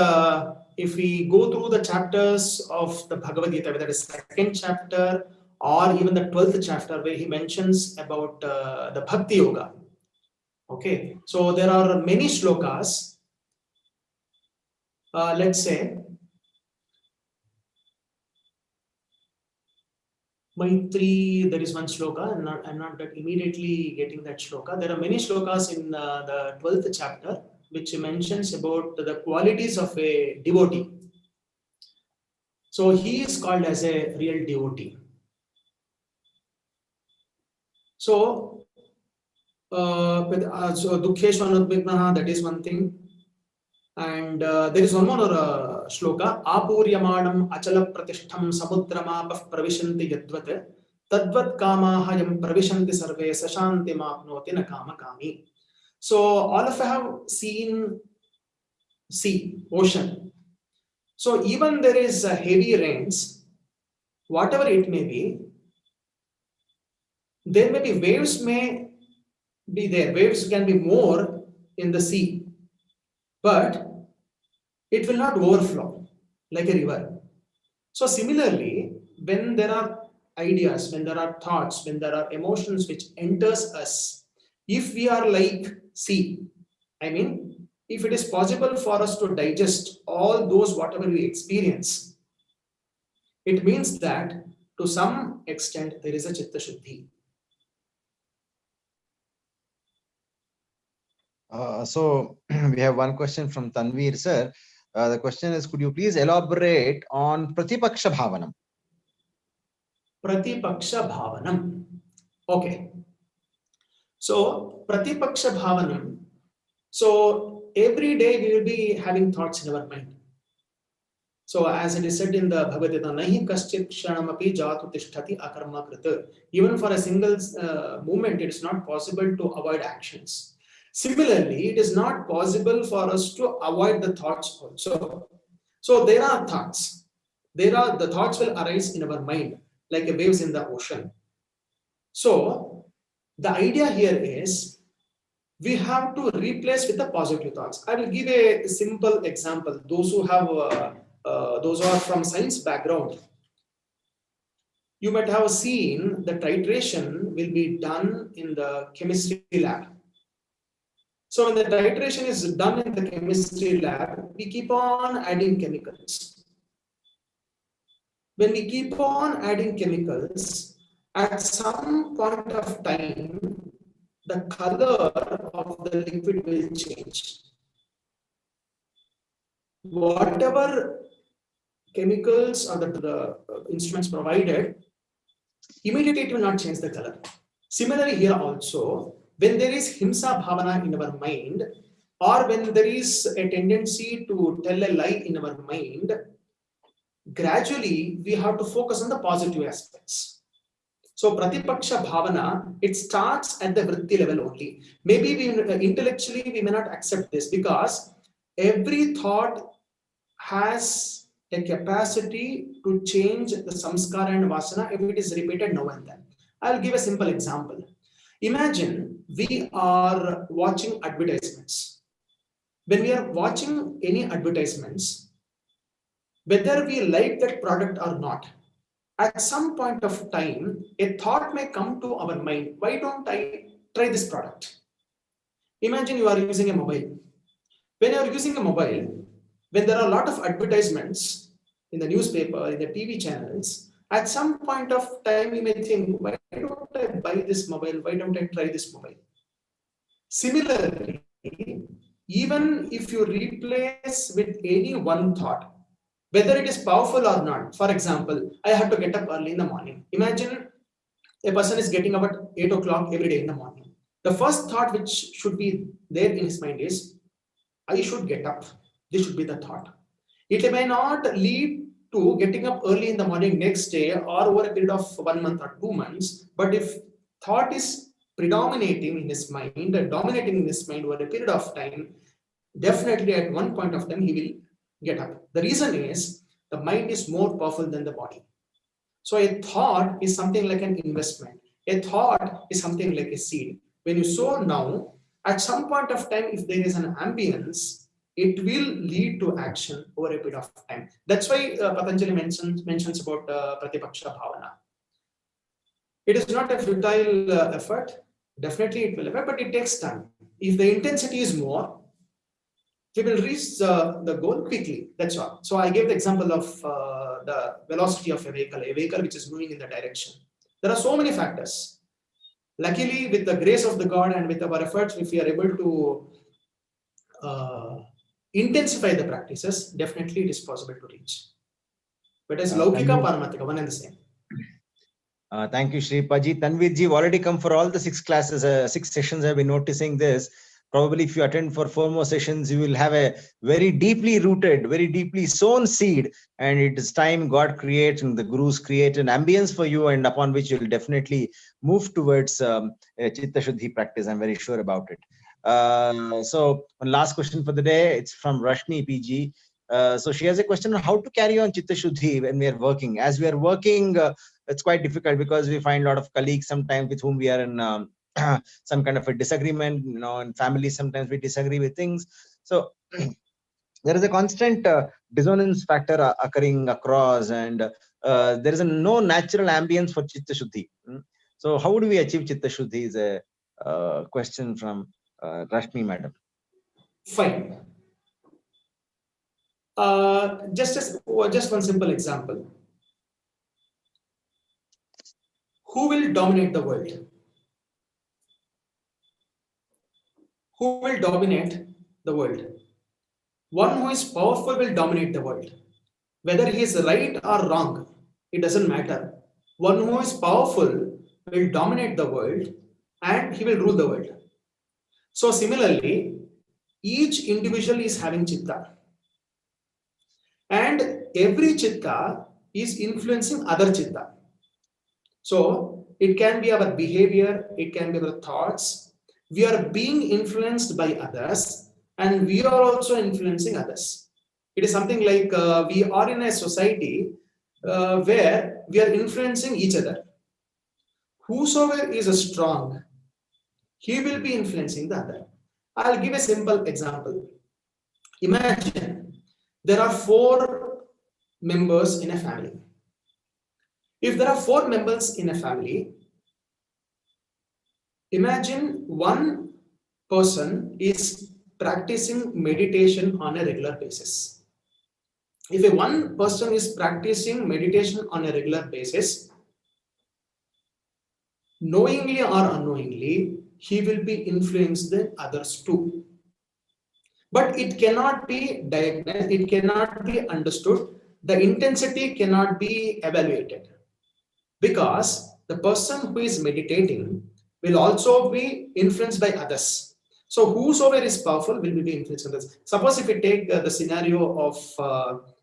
if we go through the chapters of the Bhagavad Gita, whether it's second chapter or even the 12th chapter, where he mentions about the Bhakti Yoga. Okay, so there are many shlokas. Let's say Maitri, there is one shloka. I'm not immediately getting that shloka. There are many shlokas in the 12th chapter which mentions about the qualities of a devotee. So he is called as a real devotee. So, Dukhesh Vanudvignaha, that is one thing. And there is one more shloka. Apuryamanam achala pratishtham samudrama pravishanti yadvat tadvat kamaha yam pravishanti sarve sashanti mapnoti na kama kami. So all of you have seen sea, ocean. So even there is heavy rains, whatever it may be, there may be waves may be there. Waves can be more in the sea, but it will not overflow like a river. So similarly, when there are ideas, when there are thoughts, when there are emotions which enters us, if we are like sea, I mean, if it is possible for us to digest all those whatever we experience, it means that to some extent there is a Chittashuddhi. So we have one question from Tanveer sir. The question is, could you please elaborate on Prathapaksha Bhavanam? Prathapaksha Bhavanam. Okay. So Prathapaksha Bhavanam. So every day we will be having thoughts in our mind. So as it is said in the Bhagavad Gita, nahi kaschit kshanamapi jatu tishtati akarma krita. Even for a single moment, it is not possible to avoid actions. Similarly, it is not possible for us to avoid the thoughts also. So there are thoughts. The thoughts will arise in our mind like waves in the ocean. So the idea here is we have to replace with the positive thoughts. I will give a simple example. Those who are from science background, you might have seen the titration will be done in the chemistry lab. So when the titration is done in the chemistry lab, we keep on adding chemicals. When we keep on adding chemicals, at some point of time, the color of the liquid will change. Whatever chemicals or the instruments provided, immediately it will not change the color. Similarly, here also, when there is himsa bhavana in our mind, or when there is a tendency to tell a lie in our mind, gradually we have to focus on the positive aspects. So Prathapaksha bhavana, it starts at the vritti level only. Maybe intellectually we may not accept this, because every thought has a capacity to change the samskara and vasana if it is repeated now and then. I'll give a simple example. Imagine we are watching advertisements. When we are watching any advertisements, whether we like that product or not, at some point of time, a thought may come to our mind, why don't I try this product? Imagine you are using a mobile. When you are using a mobile, when there are a lot of advertisements in the newspaper, in the TV channels, at some point of time you may think, why don't I buy this mobile? Why don't I try this mobile? Similarly, even if you replace with any one thought, whether it is powerful or not. For example, I have to get up early in the morning. Imagine a person is getting up at 8 o'clock every day in the morning. The first thought which should be there in his mind is, I should get up. This should be the thought. It may not lead to getting up early in the morning next day or over a period of 1 month or 2 months. But if thought is predominating in his mind and dominating in his mind over a period of time, definitely at one point of time he will get up. The reason is the mind is more powerful than the body. So a thought is something like an investment. A thought is something like a seed. When you sow now, at some point of time, if there is an ambience, it will lead to action over a period of time. That's why Patanjali mentions about Prathapaksha bhavana. It is not a futile effort. Definitely it will effort, but it takes time. If the intensity is more, we will reach the goal quickly. That's all. So I gave the example of the velocity of a vehicle which is moving in the direction. There are so many factors. Luckily, with the grace of the God and with our efforts, if we are able to intensify the practices, definitely it is possible to reach. But as Laukika, Paramatika, one and the same. Thank you, Sripadji. Tanvirji, you've already come for all the 6 classes, 6 sessions. I've been noticing this. Probably if you attend for 4 more sessions, you will have a very deeply rooted, very deeply sown seed. And it is time God creates and the Gurus create an ambience for you, and upon which you'll definitely move towards a Chittashuddhi practice. I'm very sure about it. So one last question for the day. It's from Rashmi PG. So she has a question on how to carry on Chittashuddhi when we are working. As we are working, it's quite difficult because we find a lot of colleagues sometimes with whom we are in some kind of a disagreement, in family sometimes we disagree with things. So there is a constant dissonance factor occurring across, and there is no natural ambience for Chittashuddhi. So how do we achieve Chittashuddhi is a question from Rashmi madam. Fine. Just one simple example. Who will dominate the world? Who will dominate the world? One who is powerful will dominate the world. Whether he is right or wrong, it doesn't matter. One who is powerful will dominate the world and he will rule the world. So similarly, each individual is having chitta. And every chitta is influencing other chitta. So it can be our behavior, it can be our thoughts. We are being influenced by others and we are also influencing others. It is something like we are in a society where we are influencing each other. Whosoever is strong, he will be influencing the other. I'll give a simple example. Imagine there are 4 members in a family. If there are 4 members in a family, imagine one person is practicing meditation on a regular basis. If one person is practicing meditation on a regular basis, knowingly or unknowingly, he will be influencing others too. But it cannot be diagnosed, it cannot be understood, the intensity cannot be evaluated. Because the person who is meditating will also be influenced by others. So whosoever is powerful will be influenced by others. Suppose if we take the scenario of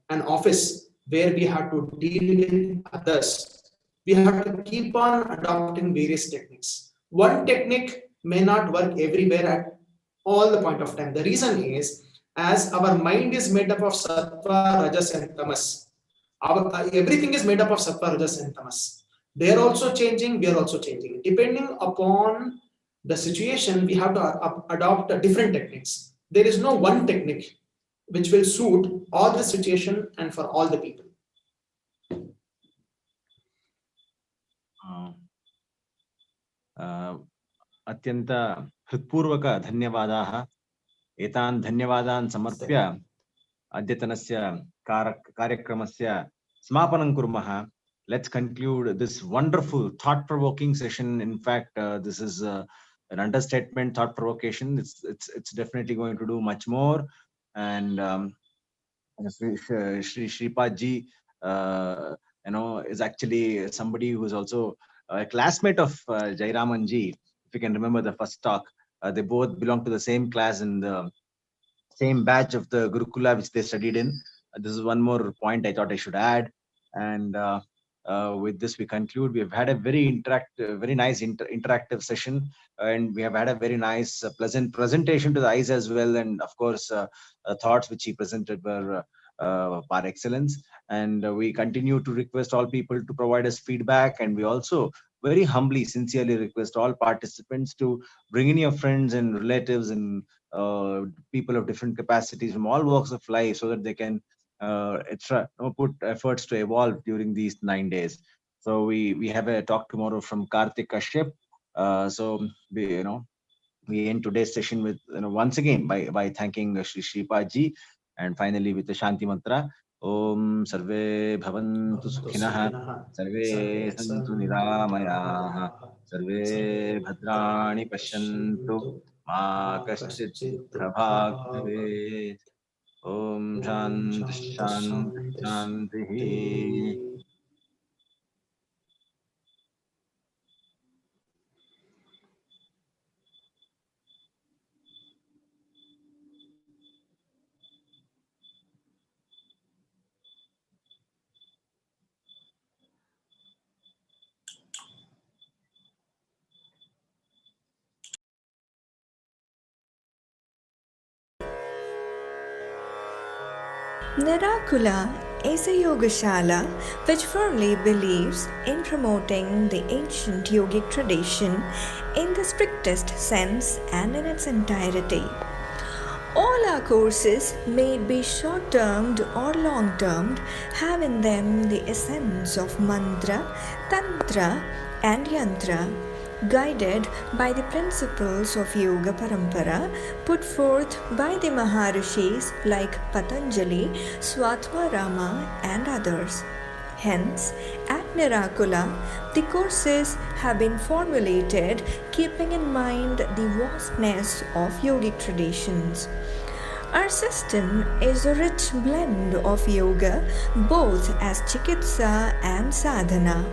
an office where we have to deal with others, we have to keep on adopting various techniques. One technique may not work everywhere at all the point of time. The reason is, as our mind is made up of sattva, rajas and tamas, everything is made up of sattva, rajas and tamas. They are also changing, we are also changing. Depending upon the situation, we have to adopt different techniques. There is no one technique which will suit all the situation and for all the people. अत्यंत हृत्पूर्वक धन्यवादाः. एतान् धन्यवादान् समर्प्य अद्यतनस्य कार्यक्रमस्य समापनं कुर्मः. Let's conclude this wonderful thought-provoking session. In fact, this is an understatement, thought provocation. It's definitely going to do much more. And Sri Sripad ji, is actually somebody who's also a classmate of Jairaman ji. If you can remember the first talk, they both belong to the same class in the same batch of the Gurukula which they studied in. This is one more point I thought I should add. And with this we conclude. We have had a very nice interactive session, and we have had a very nice pleasant presentation to the eyes as well. And of course thoughts which he presented were par excellence. And we continue to request all people to provide us feedback, and we also very humbly, sincerely request all participants to bring in your friends and relatives and people of different capacities from all walks of life, so that they can put efforts to evolve during these 9 days. So we have a talk tomorrow from Karthik Kashyap. So we end today's session with once again by thanking Sri Sripad ji, and finally with the Shanti mantra. Om Sarve Bhavantu Sukhinah, Sarve Santu Niramayaha, Sarve Bhadrani Pashyantu, Ma Kaschit Dukkha Bhaveet. Om Shanti Shanti Shanti. Nirakula is a yogashala which firmly believes in promoting the ancient yogic tradition in the strictest sense and in its entirety. All our courses, may it be short-termed or long-termed, have in them the essence of mantra, tantra and yantra, guided by the principles of Yoga Parampara put forth by the Maharishis like Patanjali, Swatmarama and others. Hence, at Nirakula, the courses have been formulated keeping in mind the vastness of yogic traditions. Our system is a rich blend of yoga, both as chikitsa and sadhana.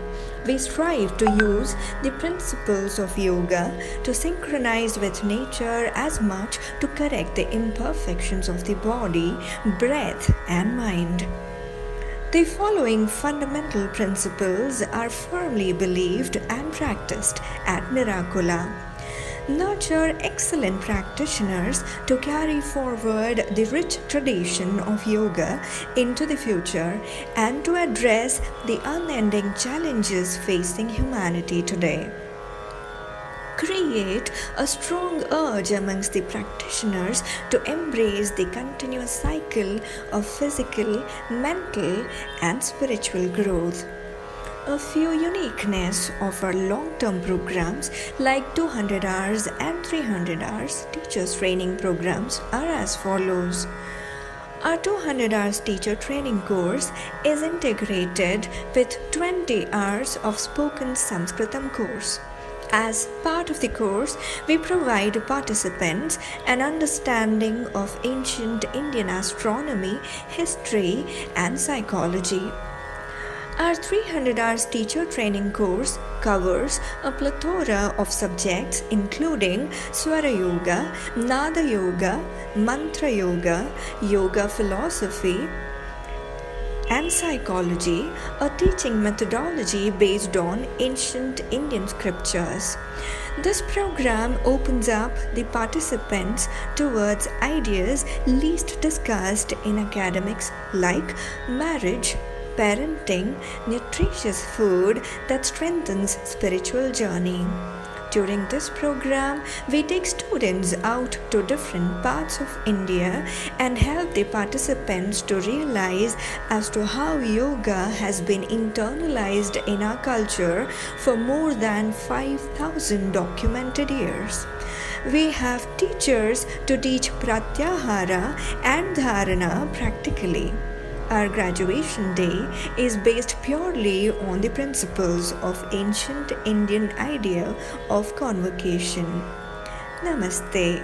We strive to use the principles of yoga to synchronize with nature as much to correct the imperfections of the body, breath, and mind. The following fundamental principles are firmly believed and practiced at Nirakula. Nurture excellent practitioners to carry forward the rich tradition of yoga into the future and to address the unending challenges facing humanity today. Create a strong urge amongst the practitioners to embrace the continuous cycle of physical, mental, and spiritual growth. A few uniqueness of our long-term programs like 200 hours and 300 hours teachers training programs are as follows. Our 200 hours teacher training course is integrated with 20 hours of spoken Sanskritam course. As part of the course, we provide participants an understanding of ancient Indian astronomy, history, and psychology. Our 300 hours teacher training course covers a plethora of subjects including Swara Yoga, Nada Yoga, Mantra Yoga, Yoga philosophy, and psychology, a teaching methodology based on ancient Indian scriptures. This program opens up the participants towards ideas least discussed in academics like marriage, parenting, nutritious food that strengthens spiritual journey. During this program, we take students out to different parts of India and help the participants to realize as to how yoga has been internalized in our culture for more than 5,000 documented years. We have teachers to teach pratyahara and dharana practically. Our graduation day is based purely on the principles of ancient Indian idea of convocation. Namaste.